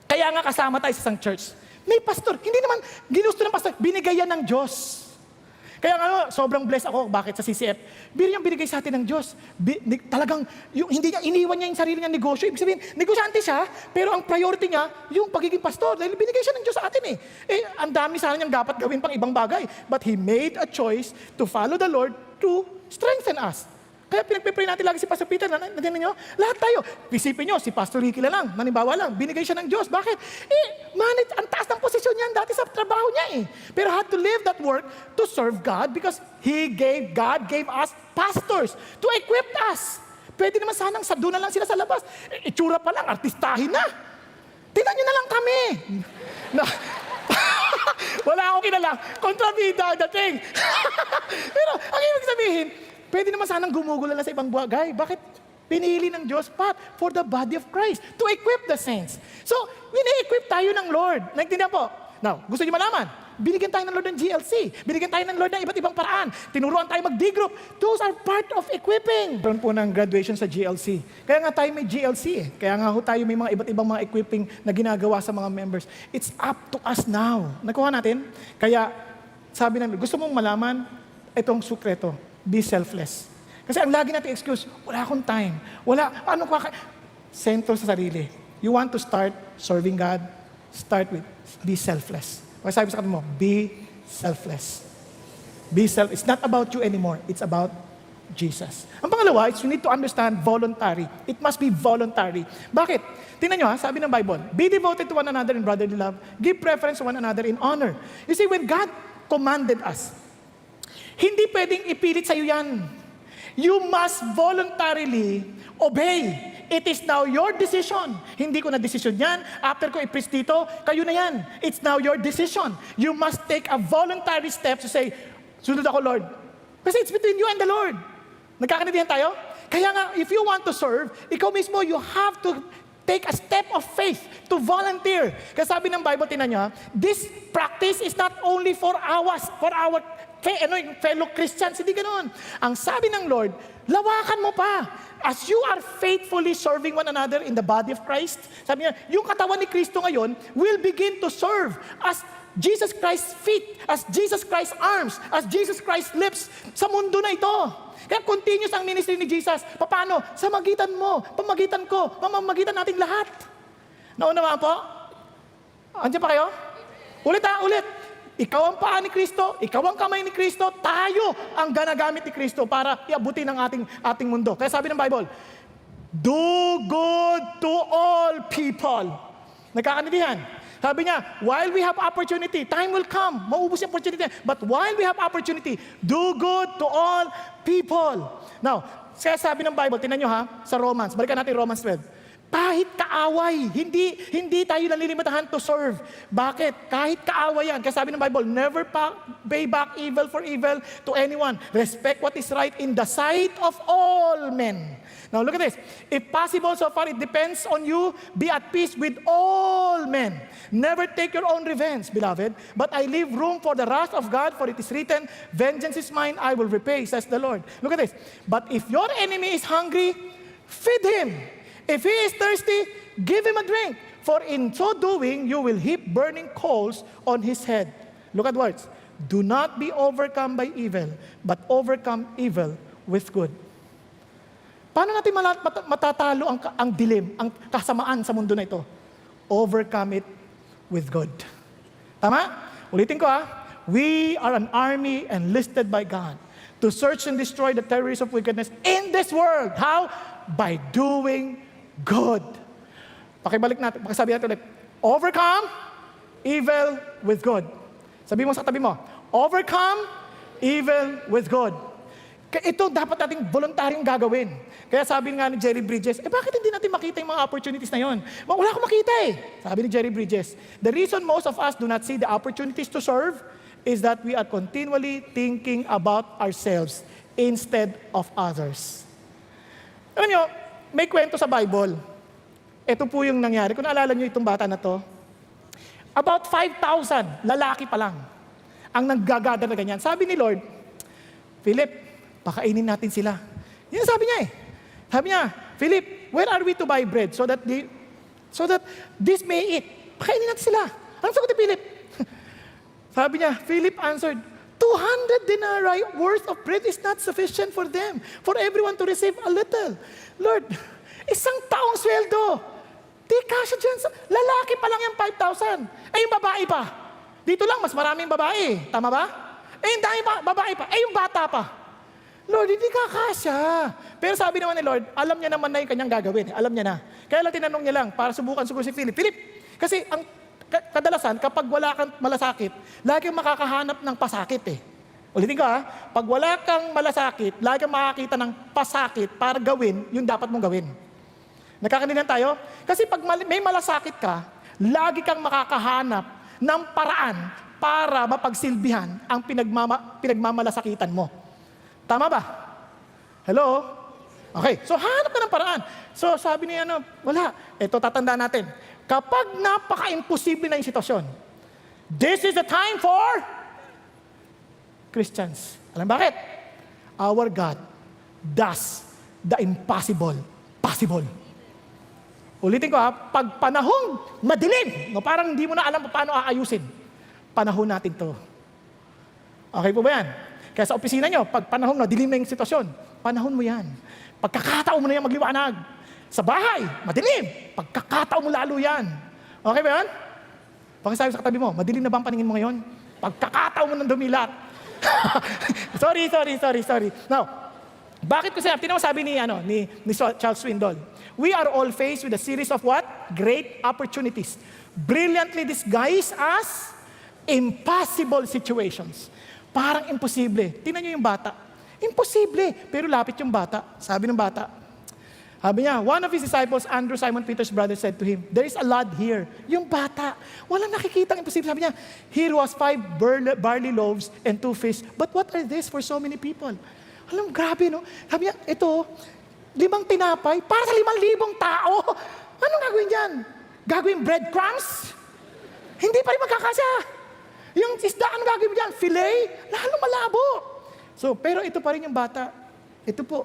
A: kaya nga kasama tayo sa isang church. May pastor, hindi naman ginusto ng pastor, binigay yan ng Diyos. Kaya nga, sobrang blessed ako. Bakit sa CCF? Binigay sa atin ng Diyos. Talagang, hindi niya, iniwan niya yung sarili niya negosyo. Ibig sabihin, negosyante siya, pero ang priority niya, yung pagiging pastor. Dahil binigay siya ng Diyos sa atin eh. Ang dami sana niyang dapat gawin pang ibang bagay. But He made a choice to follow the Lord to strengthen us. Kaya pinagpipray natin lagi si Pastor Peter, nandiyan ninyo, lahat tayo. Isipin nyo, si Pastor Ricky lang, manimbawa lang, binigay siya ng Diyos. Bakit? Ang taas ng posisyon niyan dati sa trabaho niya eh. Pero had to live that work to serve God because God gave us pastors to equip us. Pwede naman sanang doon na lang sila sa labas. Itsura pa lang, artistahin na. Tingnan nyo na lang kami. Wala akong kilala. Kontrabida dating. Pero ang ibig sabihin, pwede naman sanang gumugol na sa ibang bagay. Bakit? Pinili ng Diyos for the body of Christ, to equip the saints. So, ini-equip tayo ng Lord. Naintindihan po? Now, gusto niyo malaman? Binigyan tayo ng Lord ng GLC. Binigyan tayo ng Lord ng iba't ibang paraan. Tinuruan tayo mag-D group. Those are part of equipping. Meron po ng graduation sa GLC. Kaya nga tayo may GLC eh. Kaya nga tayo may mga iba't ibang mga equipping na ginagawa sa mga members. It's up to us now. Nakuha natin? Kaya, sabi ng Lord, gusto mong malaman itong sukreto. Be selfless. Kasi ang lagi natin excuse, wala akong time. Sentro sa sarili. You want to start serving God? Start with, be selfless. Kaya sabi sa kanila mo, be selfless. It's not about you anymore. It's about Jesus. Ang pangalawa is you need to understand voluntary. It must be voluntary. Bakit? Tingnan nyo sabi ng Bible, be devoted to one another in brotherly love. Give preference to one another in honor. You see, when God commanded us, hindi pwedeng ipilit sa'yo yan. You must voluntarily obey. It is now your decision. Hindi ko na decision yan. After ko i-preach dito, kayo na yan. It's now your decision. You must take a voluntary step to say, sunod ako, Lord. Kasi it's between you and the Lord. Nagkakaintindihan tayo? Kaya nga, if you want to serve, ikaw mismo, you have to take a step of faith to volunteer. Kasi sabi ng Bible, tinan nyo, this practice is not only for our fellow Christians, hindi ganoon. Ang sabi ng Lord, lawakan mo pa. As you are faithfully serving one another in the body of Christ, sabi niya, yung katawan ni Kristo ngayon will begin to serve as Jesus Christ's feet, as Jesus Christ's arms, as Jesus Christ's lips sa mundo na ito. Kaya continuous ang ministry ni Jesus. Paano? Sa magitan mo, pamagitan ko, pamamagitan natin lahat. Naunawaan po? Andiyan pa kayo? Ulit. Ikaw ang paa ni Kristo, ikaw ang kamay ni Kristo, tayo ang ganagamit ni Kristo para iabutin ang ating mundo. Kaya sabi ng Bible, do good to all people. Nagkakaintindihan? Sabi niya, while we have opportunity, time will come, maubos yung opportunity. But while we have opportunity, do good to all people. Now, kaya sabi ng Bible, tinan nyo sa Romans, balikan natin Romans 12. Kahit kaaway, hindi tayo nalilimitahan to serve. Bakit? Kahit kaaway yan. Kasi sabi ng Bible, never pay back evil for evil to anyone. Respect what is right in the sight of all men. Now look at this. If possible, so far it depends on you, be at peace with all men. Never take your own revenge, beloved. But I leave room for the wrath of God, for it is written, vengeance is mine, I will repay, says the Lord. Look at this. But if your enemy is hungry, feed him. If he is thirsty, give him a drink. For in so doing, you will heap burning coals on his head. Look at words. Do not be overcome by evil, but overcome evil with good. Paano natin matatalo ang dilim, ang kasamaan sa mundo na ito? Overcome it with good. Tama? Ulitin ko We are an army enlisted by God to search and destroy the terrorists of wickedness in this world. How? By doing good. Pakibalik natin, pakisabi natin ulit. Overcome evil with good. Sabi mo sa tabi mo, overcome evil with good. Ito dapat nating voluntaryong gagawin. Kaya sabi nga ni Jerry Bridges, bakit hindi natin makita yung mga opportunities na yon? Wala akong makita Sabi ni Jerry Bridges, the reason most of us do not see the opportunities to serve is that we are continually thinking about ourselves instead of others. Alam nyo, may kwento sa Bible. Ito po yung nangyari. Kung naalala nyo itong bata na to, about 5,000 lalaki pa lang ang naggagather na ganyan. Sabi ni Lord, Philip, pakainin natin sila. Yan sabi niya Sabi niya, Philip, where are we to buy bread so that this may eat? Pakainin natin sila. Anong sagot ni Philip? Sabi niya, Philip answered, 200 denarii worth of bread is not sufficient for them, for everyone to receive a little. Lord, isang taong sweldo. Di kasya dyan. Lalaki pa lang yung 5,000. Yung babae pa. Dito lang, mas maraming babae. Tama ba? Yung dami pa, babae pa. Yung bata pa. Lord, hindi kakasya. Pero sabi naman ni Lord, alam niya naman na yung kanyang gagawin. Alam niya na. Kaya lang tinanong niya lang, para subukan siguro si Philip. Philip, kasi ang kadalasan, kapag wala kang malasakit, lagi kang makakahanap ng pasakit Ulitin ko pag wala kang malasakit, lagi kang makakita ng pasakit para gawin yung dapat mong gawin. Nakakanindihan tayo? Kasi pag may malasakit ka, lagi kang makakahanap ng paraan para mapagsilbihan ang pinagmamalasakitan mo. Tama ba? Hello? Okay, so hanap ka ng paraan. So sabi niya, wala. Ito tatandaan natin. Kapag napaka-imposible na yung sitwasyon, this is the time for Christians. Alam bakit? Our God does the impossible possible. Ulitin ko pag panahong madilim, parang hindi mo na alam paano aayusin, panahon natin to. Okay po ba yan? Kaya sa opisina nyo, pag panahong madilim na yung sitwasyon, panahon mo yan. Pagkakataon mo na yan magliwanag. Sa bahay, madilim. Pagkakataon mo lalo yan. Okay ba yan? Pakisabi sa katabi mo, madilim na ba ang paningin mo ngayon? Pagkakataon mo nang dumilat. Sorry. Now, bakit ko sabi ni Charles Swindoll, we are all faced with a series of what? Great opportunities. Brilliantly disguised as impossible situations. Parang imposible. Tingnan nyo yung bata. Imposible. Pero lapit yung bata. Sabi ng bata, sabi niya, one of his disciples, Andrew, Simon Peter's brother, said to him, there is a lad here. Yung bata, walang nakikita imposible. Sabi niya, here was 5 barley loaves and 2 fish. But what are this for so many people? Alam, grabe, no? Sabi niya, ito, 5 tinapay para sa 5,000 tao. Anong gagawin dyan? Gagawin breadcrumbs? Hindi pa rin magkakasya. Yung isda, anong gagawin dyan? Filet? Lalo malabo. So, pero ito pa rin yung bata. Ito po,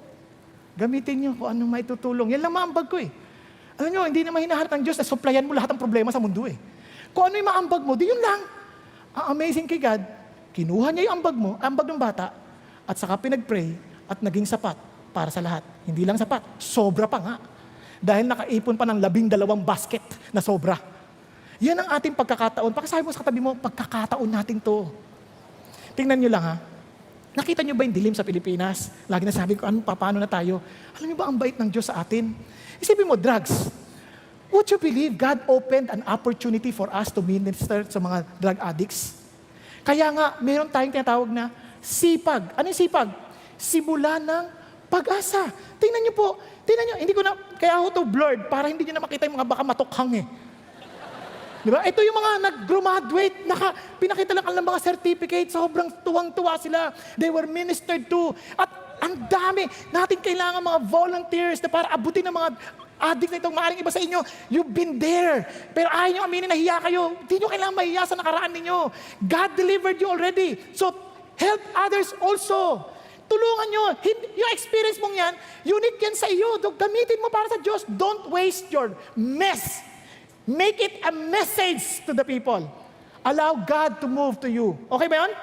A: gamitin nyo kung anong maitutulong. Yan lang maambag ko eh. Alam nyo, hindi naman hinaharap ng Diyos na supplyan mo lahat ng problema sa mundo eh. Kung ano yung maambag mo, di yun lang. Ang amazing kay God, kinuha niya yung ambag mo, ambag ng bata, at saka pinag-pray, at naging sapat para sa lahat. Hindi lang sapat, sobra pa nga. Dahil nakaipon pa ng 12 basket na sobra. Yan ang ating pagkakataon. Pakisabi mo sa katabi mo, pagkakataon natin to. Tingnan nyo lang ha. Nakita nyo ba yung dilim sa Pilipinas? Lagi na sabi ko, paano na tayo? Alam nyo ba ang bait ng Diyos sa atin? Isipin mo, drugs. Would you believe God opened an opportunity for us to minister sa mga drug addicts? Kaya nga, meron tayong tinatawag na sipag. Ano yung sipag? Simula ng pag-asa. Tingnan nyo po. Tingnan nyo, hindi ko na, kaya ako to blurred para hindi nyo na makita yung mga baka matukhang eh. Di ba? Ito yung mga nag-graduate, pinakita lang ang mga certificate, sobrang tuwang-tuwa sila. They were ministered to. At ang dami natin kailangan mga volunteers na para abutin ng mga addict na itong maaaring iba sa inyo. You've been there. Pero ayaw nyo aminin, nahiya kayo. Hindi nyo kailangan mahiya sa nakaraan ninyo. God delivered you already. So, help others also. Tulungan nyo. Yung experience mong yan, unique yan sa iyo. Gamitin mo para sa Diyos. Don't waste your mess. Make it a message to the people. Allow God to move to you. Okay ba yun?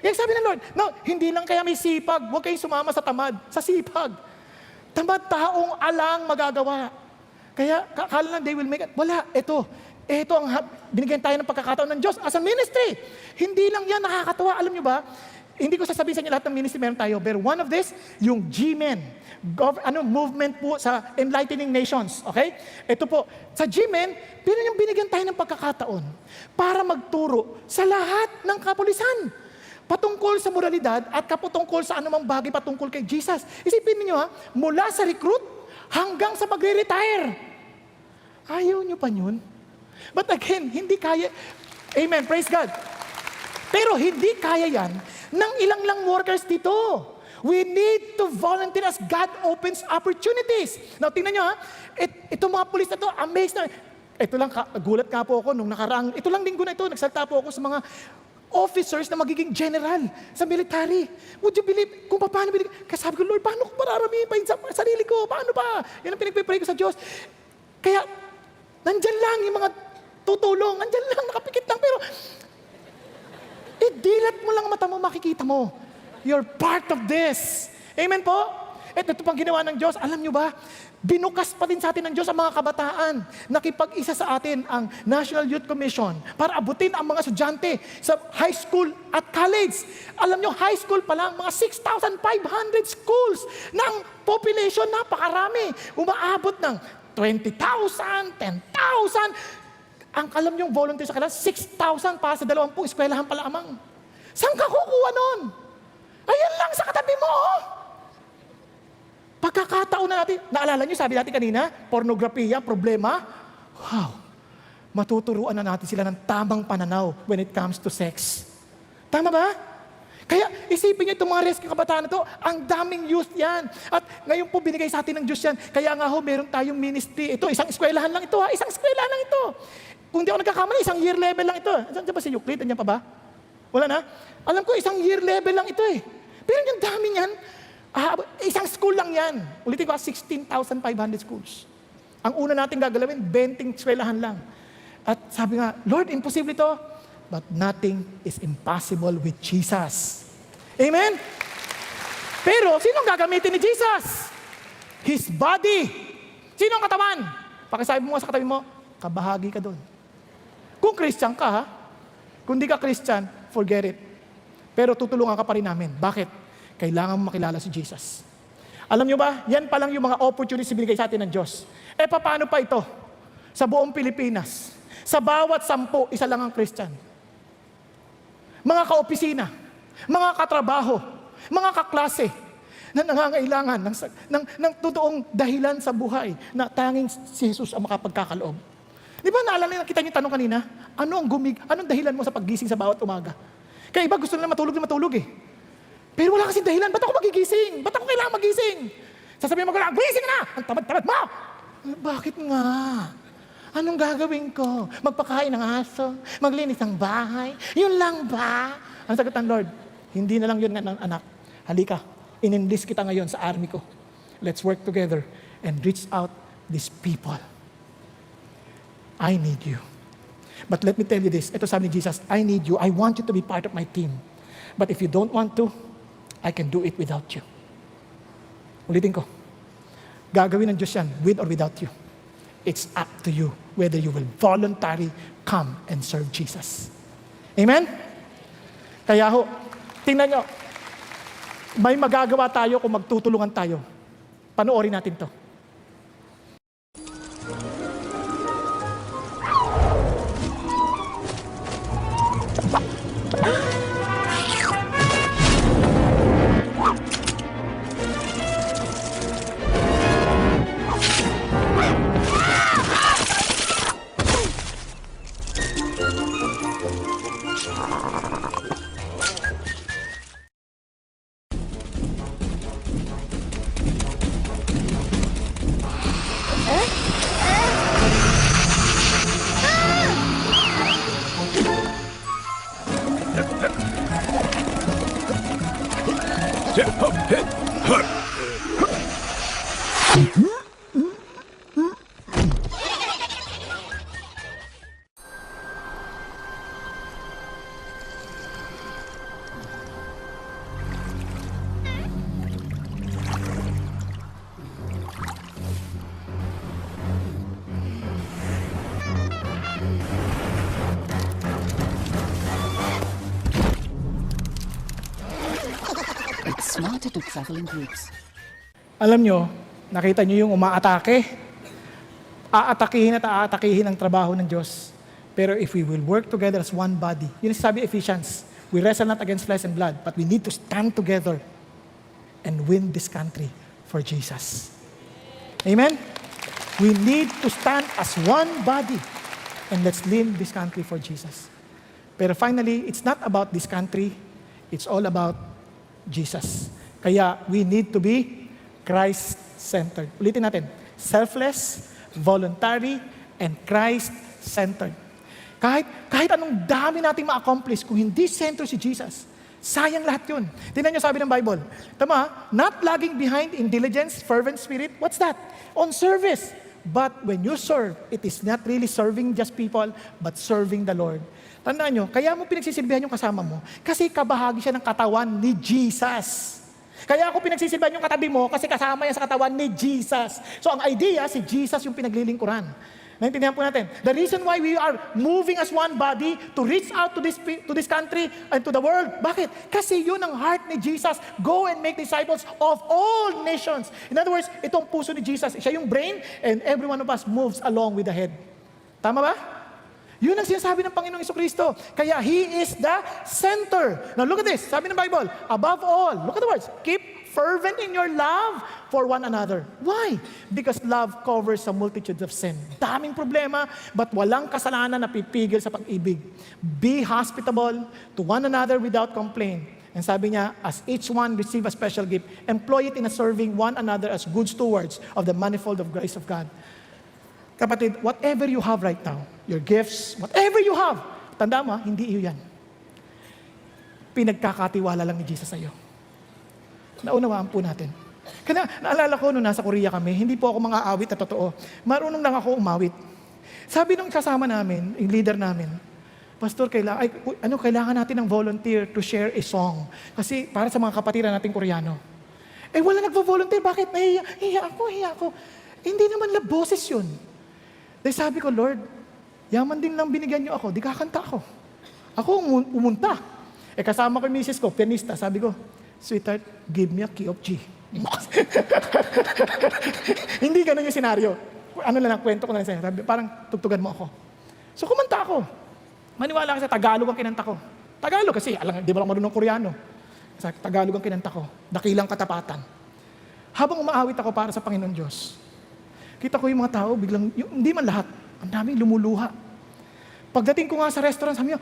A: Yung sabi ng Lord, no, hindi lang kaya may sipag. Huwag kayong sumama sa tamad. Sa sipag. Tamad taong alang magagawa. Kaya, kala lang they will make it. Wala, ito ang binigyan tayo ng pagkakataon ng Diyos as a ministry. Hindi lang yan nakakatawa. Alam nyo ba, hindi ko sasabihin sa inyo lahat ng ministry meron tayo, pero one of this, yung G-Men. Movement po sa Enlightening Nations. Okay? Ito po, sa G-Men, yung binigyan tayo ng pagkakataon para magturo sa lahat ng kapulisan. Patungkol sa moralidad at kapatungkol sa anumang bagay patungkol kay Jesus. Isipin niyo ha, mula sa recruit hanggang sa magre-retire. Ayaw niyo pa yun? But again, hindi kaya. Amen, praise God. Pero hindi kaya yan ng ilang lang workers dito. We need to volunteer as God opens opportunities. Now, tingnan nyo ha, itong mga pulis na to, amazed na. Ito lang, gulat nga po ako nung nakaraang, ito lang linggo na ito, nagsalta po ako sa mga officers na magiging general sa military. Would you believe kung paano binigay? Kasi sabi ko, Lord, paano ko pararamihin pa yun sa sarili ko? Paano pa? Yan ang pinagpipray ko sa Diyos. Kaya, nandyan lang yung mga tutulong, nandyan lang, nakapikit lang, pero dilat mo lang mata mo, makikita mo. You're part of this. Amen po? Ito pang ginawa ng Diyos, alam nyo ba? Binukas pa din sa atin ng Diyos ang mga kabataan. Nakipag-isa sa atin ang National Youth Commission para abutin ang mga estudyante sa high school at college. Alam nyo, high school pa lang, mga 6,500 schools ng population, napakarami. Umaabot ng 20,000, 10,000. Ang alam nyo, volunteer sa kanila, 6,000 para sa 20 eskwelahan pa lamang. Saan ka kukuha nun? Ayan lang sa katabi mo. Pagkakataon na natin, naalala nyo, sabi natin kanina, pornografiya, problema. Wow, matuturuan na natin sila ng tamang pananaw when it comes to sex. Tama ba? Kaya isipin nyo itong mga rescue kabataan na to, ang daming youth yan. At ngayon po binigay sa atin ng Diyos yan. Kaya nga ho, meron tayong ministry. Ito, isang eskwelahan lang ito ha, isang eskwelahan lang ito. Kung di ako nagkakamali, isang year level lang ito. Saan ba si Euclid? Andiyan pa ba? Wala na? Alam ko, isang year level lang ito eh. Pero yung dami niyan, isang school lang yan. Ulitin ko, 16,500 schools. Ang una natin gagalawin, 20 eskwelahan lang. At sabi nga, Lord, imposible ito. But nothing is impossible with Jesus. Amen? Pero, sino ang gagamitin ni Jesus? His body. Sino ang katawan? Pakisabi mo sa katabi mo, kabahagi ka doon. Kung Christian ka ha, kung di ka Christian, forget it. Pero tutulungan ka pa rin namin. Bakit? Kailangan mo makilala si Jesus. Alam nyo ba, yan pa lang yung mga opportunities binigay sa atin ng Diyos. Paano pa ito? Sa buong Pilipinas, sa bawat 10, isa lang ang Christian. Mga kaopisina, mga katrabaho, mga kaklase, na nangangailangan ng totoong dahilan sa buhay na tanging si Jesus ang makapagkakaloob. Di ba naalala na kita yung tanong kanina? Anong dahilan mo sa paggising sa bawat umaga? Kaya iba gusto nila matulog na matulog eh. Pero wala kasi dahilan, ba't ako magigising? Ba't ako kailangan magising? Sasabihin mo ko lang, gising na! Ang tamad-tamad mo! Bakit nga? Anong gagawin ko? Magpakain ng aso? Maglinis ng bahay? Yun lang ba? Ang sagot ng Lord, hindi na lang yun ng anak. Halika, in-enlist kita ngayon sa army ko. Let's work together and reach out these people. I need you. But let me tell you this. Ito sabi ni Jesus, I need you. I want you to be part of my team. But if you don't want to, I can do it without you. Ulitin ko. Gagawin ng Diyos yan, with or without you. It's up to you whether you will voluntarily come and serve Jesus. Amen? Kaya ho, tingnan nyo, may magagawa tayo kung magtutulungan tayo. Panoorin natin to.
B: It's smarter to travel in groups.
A: Alam nyo, nakita nyo yung umaatake. Aatakihin at aatakihin ang trabaho ng Diyos. Pero if we will work together as one body, yun ang sabi Ephesians, we wrestle not against flesh and blood, but we need to stand together and win this country for Jesus. Amen? We need to stand as one body and let's win this country for Jesus. Pero finally, it's not about this country, it's all about Jesus. Kaya we need to be Christ-centered. Ulitin natin, selfless, voluntary, and Christ-centered. Kahit anong dami nating ma-accomplish, kung hindi center si Jesus, sayang lahat yun. Tingnan nyo sabi ng Bible. Tama, not lagging behind in diligence, fervent spirit. What's that? On service. But when you serve, it is not really serving just people, but serving the Lord. Tandaan nyo, kaya mo pinagsisilbihan yung kasama mo, kasi kabahagi siya ng katawan ni Jesus. Kaya ako pinagsisilbihan yung katabi mo, kasi kasama yan sa katawan ni Jesus. So ang idea, si Jesus yung pinaglilingkuran. Naintindihan po natin. The reason why we are moving as one body to reach out to this country and to the world. Bakit? Kasi yun ang heart ni Jesus. Go and make disciples of all nations. In other words, itong puso ni Jesus, siya yung brain and every one of us moves along with the head. Tama ba? Yun ang sinasabi ng Panginoong Jesucristo. Kaya He is the center. Now look at this. Sabi ng Bible, above all, look at the words, keep fervent in your love for one another. Why? Because love covers a multitude of sin. Daming problema, but walang kasalanan na pipigil sa pag-ibig. Be hospitable to one another without complaint. And sabi niya, as each one receive a special gift, employ it in a serving one another as good stewards of the manifold of grace of God. Kapatid, whatever you have right now, your gifts, whatever you have, tanda mo, hindi iyo yan. Pinagkakatiwala lang ni Jesus sa iyo. Naunawaan po natin. Kaya naalala ko nung nasa Korea kami, hindi po ako mga awit na totoo. Marunong lang ako umawit. Sabi nung kasama namin, yung leader namin, Pastor, kailangan natin ng volunteer to share a song. Kasi para sa mga kapatiran nating Koreano. Eh wala nagvo-volunteer, bakit? Hiya ako. Hindi naman boses yun. Dahil sabi ko, Lord, yaman din lang binigyan niyo ako, di kakanta ako. Ako umunta. Eh kasama ko yung misis ko, pianista, sabi ko, sweetheart, give me a key of G. Hindi ganun yung senaryo. Ano lang, kwento ko na lang sa'yo. Parang tugtugan mo ako. So kumanta ako. Maniwala ka sa Tagalog ang kinanta ko. Tagalog kasi, di ba lang marunong Koreano. Sa Tagalog ang kinanta ko. Dakilang katapatan. habang umaawit ako para sa Panginoon Diyos, kita ko yung mga tao, biglang, hindi man lahat, ang daming lumuluha. Pagdating ko nga sa restaurant, sabi niya,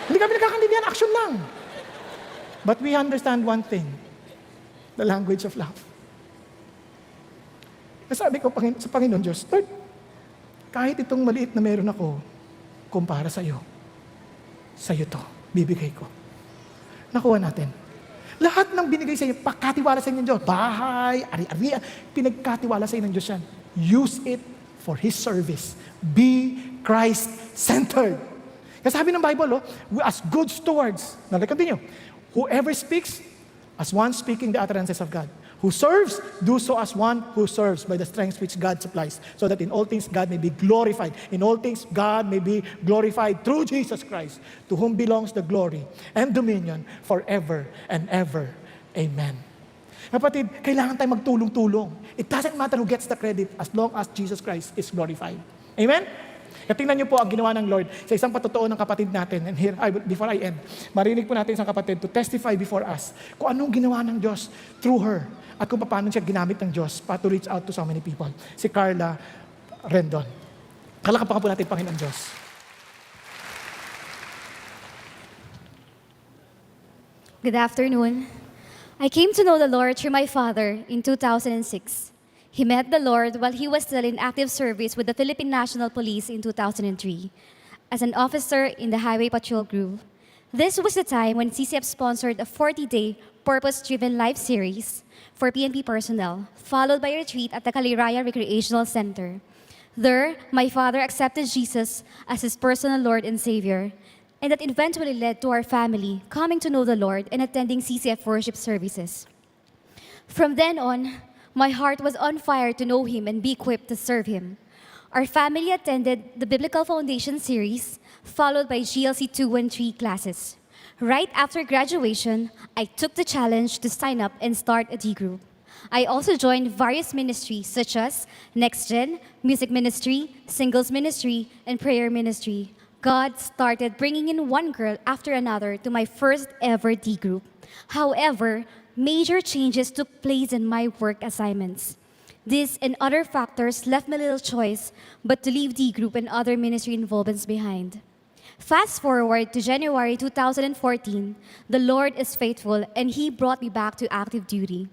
A: hindi kami nagkakandidihan, action lang. But we understand one thing, the language of love. Sabi ko sa Panginoon Diyos, Lord, kahit itong maliit na meron ako, kumpara sa iyo to, bibigay ko. Nakuha natin. Lahat ng binigay sa iyo, pagkatiwala sa inyo ng Diyos, bahay, ari-arian, pinagkatiwala sa inyo ng Diyos yan. Use it for His service. Be Christ-centered. Kasi sabi ng Bible, we as good stewards, now continue, whoever speaks, as one speaking the utterances of God. Who serves, do so as one who serves by the strength which God supplies, so that in all things God may be glorified. In all things God may be glorified through Jesus Christ, to whom belongs the glory and dominion forever and ever. Amen. Kapatid, kailangan tayo magtulong-tulong. It doesn't matter who gets the credit as long as Jesus Christ is glorified. Amen? Tingnan niyo po ang ginawa ng Lord sa isang patotoo ng kapatid natin. And here, before I end, marinig po natin isang kapatid to testify before us kung anong ginawa ng Diyos through her at kung paano siya ginamit ng Diyos to reach out to so many people. Si Carla Rendon. Kalakapakan po natin, Panginoon Diyos.
C: Good afternoon. I came to know the Lord through my father in 2006. He met the Lord while he was still in active service with the Philippine National Police in 2003 as an officer in the Highway Patrol Group. This was the time when CCF sponsored a 40-day purpose-driven life series for PNP personnel, followed by a retreat at the Kaliraya Recreational Center. There, my father accepted Jesus as his personal Lord and Savior, and that eventually led to our family coming to know the Lord and attending CCF worship services. From then on, my heart was on fire to know Him and be equipped to serve Him. Our family attended the Biblical Foundation series, followed by GLC 2 and 3 classes. Right after graduation, I took the challenge to sign up and start a D group. I also joined various ministries such as Next Gen, Music Ministry, Singles Ministry, and Prayer Ministry. God started bringing in one girl after another to my first ever D group. However, major changes took place in my work assignments. This and other factors left me little choice but to leave D group and other ministry involvements behind. Fast forward to January 2014, the Lord is faithful and He brought me back to active duty.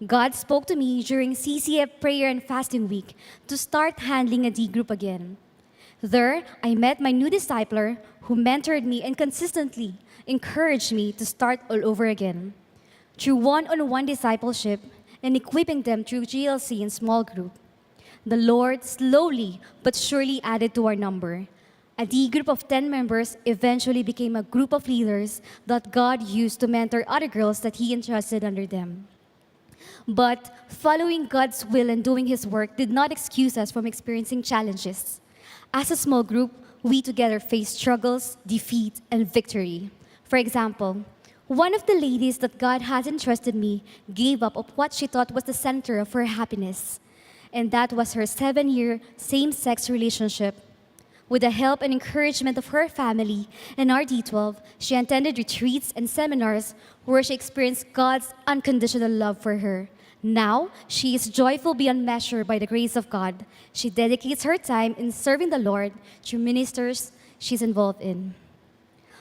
C: God spoke to me during CCF Prayer and Fasting Week to start handling a D group again. There, I met my new discipler who mentored me and consistently encouraged me to start all over again. Through one-on-one discipleship and equipping them through GLC and small group, the Lord slowly but surely added to our number. A D group of 10 members eventually became a group of leaders that God used to mentor other girls that He entrusted under them. But following God's will and doing His work did not excuse us from experiencing challenges. As a small group, we together faced struggles, defeat, and victory. For example, one of the ladies that God has entrusted me gave up of what she thought was the center of her happiness, and that was her 7-year same-sex relationship. With the help and encouragement of her family and our D12, she attended retreats and seminars where she experienced God's unconditional love for her. Now, she is joyful beyond measure by the grace of God. She dedicates her time in serving the Lord through ministers she's involved in.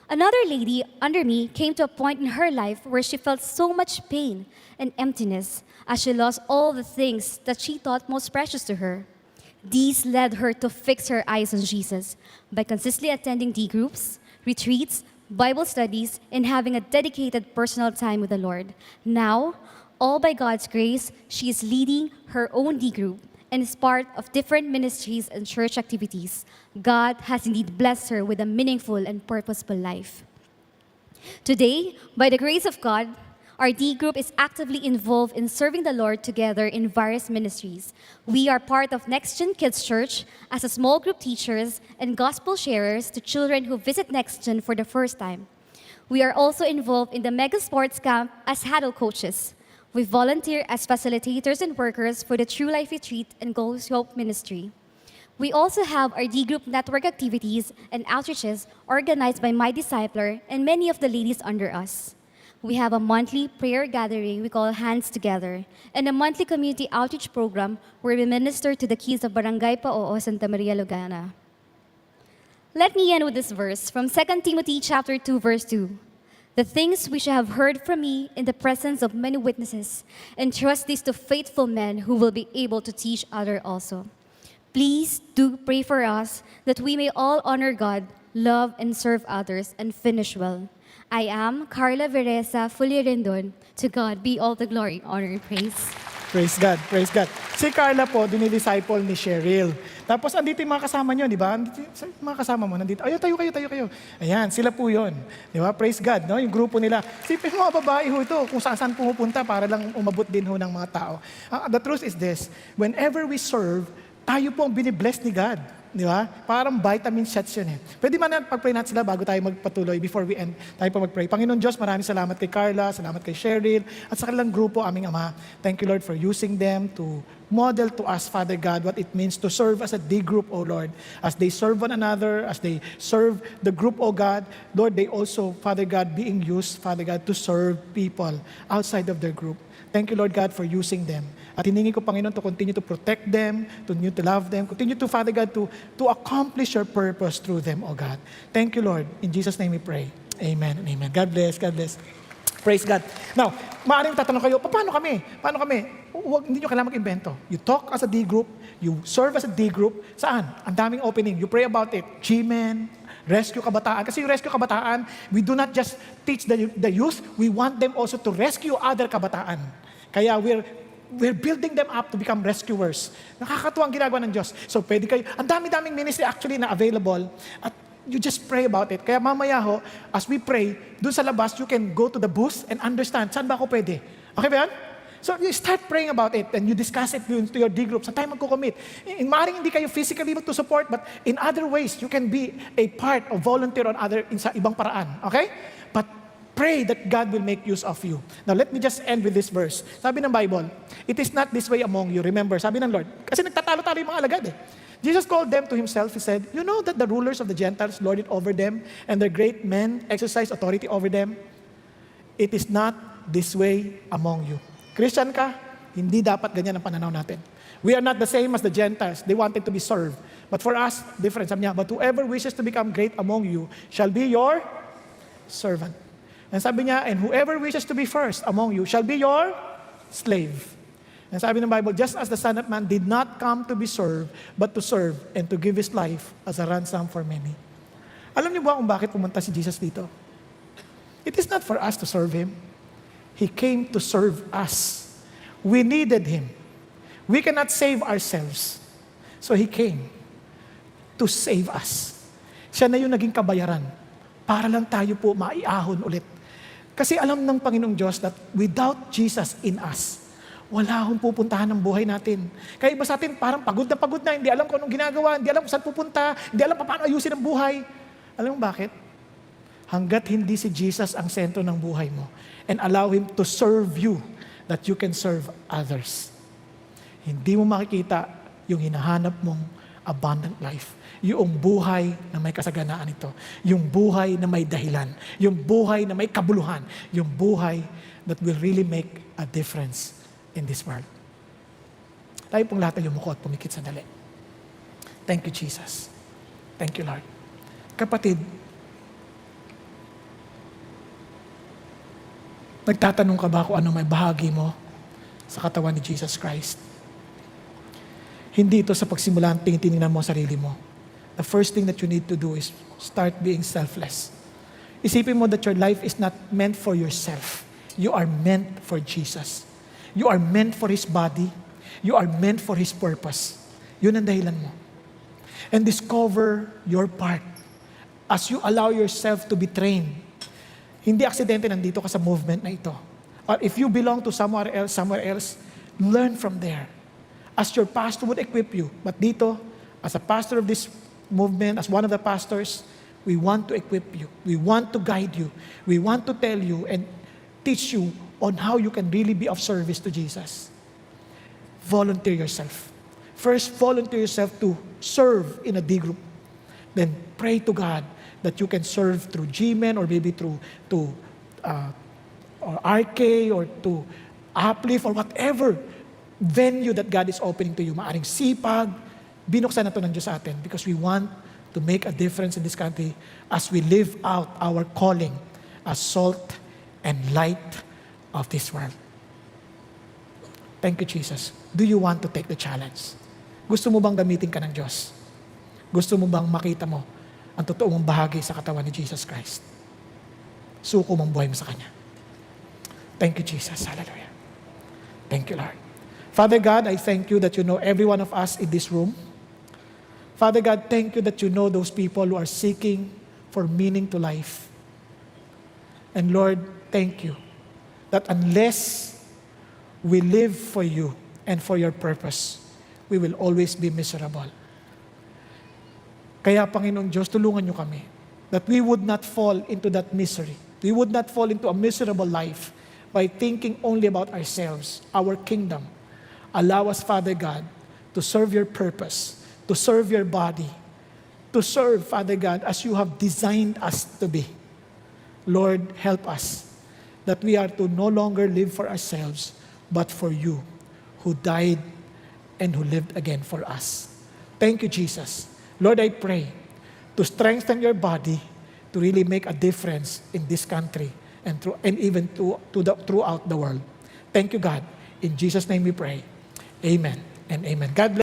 C: Another lady under me came to a point in her life where she felt so much pain and emptiness as she lost all the things that she thought most precious to her. These led her to fix her eyes on Jesus by consistently attending D groups, retreats, Bible studies, and having a dedicated personal time with the Lord. Now, all by God's grace, she is leading her own D group and is part of different ministries and church activities. God has indeed blessed her with a meaningful and purposeful life. Today, by the grace of God, our D group is actively involved in serving the Lord together in various ministries. We are part of Next Gen Kids Church as a small group teachers and gospel sharers to children who visit Next Gen for the first time. We are also involved in the Mega Sports Camp as huddle coaches. We volunteer as facilitators and workers for the True Life Retreat and Goals Hope Ministry. We also have our D group network activities and outreaches organized by my discipler and many of the ladies under us. We have a monthly prayer gathering we call Hands Together, and a monthly community outreach program where we minister to the kids of Barangay Paoo, Santa Maria, Lugana. Let me end with this verse from 2 Timothy chapter 2, verse 2. The things which you have heard from me in the presence of many witnesses, entrust these to faithful men who will be able to teach others also. Please do pray for us that we may all honor God, love and serve others, and finish well. I am Carla Veresa Fullerendon. To God be all the glory, honor, and praise.
A: Praise God, praise God. Si Carla po, dinidisciple ni Cheryl. Tapos andito yung mga kasama nyo, di ba? Andito yung mga kasama mo, nandito. Ayun, tayo kayo. Ayan, sila po yun. Di ba? Praise God, no? Yung grupo nila. Sipin mga babae ho ito, kung saan pumupunta para lang umabot din ho ng mga tao. The truth is this, whenever we serve, tayo po ang binibless ni God. Di ba? Parang vitamin shots yun eh. Pwede man natin pag-pray natin sila bago tayo magpatuloy before we end. Tayo po mag-pray. Panginoon Diyos, maraming salamat kay Carla, salamat kay Cheryl, at sa kanilang grupo, aming Ama. Thank you, Lord, for using them to model to us, Father God, what it means to serve as a D group, O Lord. As they serve one another, as they serve the group, O God, Lord, they also, Father God, being used, Father God, to serve people outside of their group. Thank you, Lord God, for using them. At hiningi ko, Panginoon, to continue to protect them, to continue to love them, continue to, Father God, to accomplish your purpose through them, O God. Thank you, Lord. In Jesus' name we pray. Amen and amen. God bless, God bless. Praise God. Now, maaaring tatanong kayo, paano kami? Hindi nyo kailangan mag-invento. You talk as a D group, you serve as a D group. Saan? Ang daming opening. You pray about it. G-Men, Rescue Kabataan. Kasi yung Rescue Kabataan, we do not just teach the youth, we want them also to rescue other kabataan. Kaya we're building them up to become rescuers. Nakakatuwa ang ginagawa ng Diyos. So pwede kayo, ang dami-daming ministry actually na available at you just pray about it. Kaya mamaya ho, as we pray, dun sa labas, you can go to the booth and understand, saan ba ako pwede? Okay ba yan? So you start praying about it and you discuss it to your D group. Saan tayo magko-commit? Maaaring hindi kayo physically able to support, but in other ways, you can be a part of volunteer on sa ibang paraan. Okay? But pray that God will make use of you. Now, let me just end with this verse. Sabi ng Bible, it is not this way among you. Remember, sabi ng Lord, kasi nagtatalo-talo yung mga alagad eh. Jesus called them to himself. He said, you know that the rulers of the Gentiles lord it over them, and their great men exercise authority over them? It is not this way among you. Christian ka, hindi dapat ganyan ang pananaw natin. We are not the same as the Gentiles. They wanted to be served. But for us, different. Sabi niya, but whoever wishes to become great among you shall be your servant. And sabi niya, and whoever wishes to be first among you shall be your slave. And sabi ng Bible, just as the Son of Man did not come to be served, but to serve and to give His life as a ransom for many. Alam niyo ba kung bakit pumunta si Jesus dito? It is not for us to serve Him. He came to serve us. We needed Him. We cannot save ourselves. So He came to save us. Siya na yung naging kabayaran para lang tayo po maiahon ulit. Kasi alam ng Panginoong Diyos that without Jesus in us, wala akong pupuntahan ng buhay natin. Kaya iba sa atin, parang pagod na, hindi alam kung anong ginagawa, hindi alam kung saan pupunta, hindi alam paano ayusin ang buhay. Alam mo bakit? Hanggat hindi si Jesus ang sentro ng buhay mo and allow Him to serve you, that you can serve others. Hindi mo makikita yung hinahanap mong abundant life. Yung buhay na may kasaganaan ito. Yung buhay na may dahilan. Yung buhay na may kabuluhan. Yung buhay that will really make a difference in this world. Tayo pong lahat ay yumuko at pumikit sandali. Thank you, Jesus. Thank you, Lord. Kapatid, nagtatanong ka ba kung ano may bahagi mo sa katawan ni Jesus Christ? Hindi ito sa pagsimula ang tingnan mo ang sarili mo. The first thing that you need to do is start being selfless. Isipin mo that your life is not meant for yourself. You are meant for Jesus. You are meant for His body. You are meant for His purpose. Yun ang dahilan mo. And discover your part as you allow yourself to be trained. Hindi aksidente nandito ka sa movement na ito. Or if you belong to somewhere else, learn from there. As your pastor would equip you. But dito, as a pastor of this movement, as one of the pastors, we want to equip you. We want to guide you. We want to tell you and teach you on how you can really be of service to Jesus. Volunteer yourself. First, volunteer yourself to serve in a D group. Then pray to God that you can serve through G-Men or maybe through or RK or to Uplift or whatever venue that God is opening to you. Maaring sipag, binuksan na to ng Diyos sa atin because we want to make a difference in this country as we live out our calling as salt and light of this world. Thank you, Jesus. Do you want to take the challenge? Gusto mo bang gamitin ka ng Diyos? Gusto mo bang makita mo ang totoo mong bahagi sa katawan ni Jesus Christ? Suko mong buhay mo sa Kanya. Thank you, Jesus. Hallelujah. Thank you, Lord. Father God, I thank you that you know every one of us in this room. Father God, thank you that you know those people who are seeking for meaning to life. And Lord, thank you that unless we live for you and for your purpose, we will always be miserable. Kaya, Panginoong Diyos, tulungan niyo kami that we would not fall into that misery. We would not fall into a miserable life by thinking only about ourselves, our kingdom. Allow us, Father God, to serve your purpose, to serve your body, to serve, Father God, as you have designed us to be. Lord, help us that we are to no longer live for ourselves, but for you, who died and who lived again for us. Thank you, Jesus. Lord, I pray to strengthen your body to really make a difference in this country and even throughout the world. Thank you, God. In Jesus' name we pray. Amen and amen. God bless.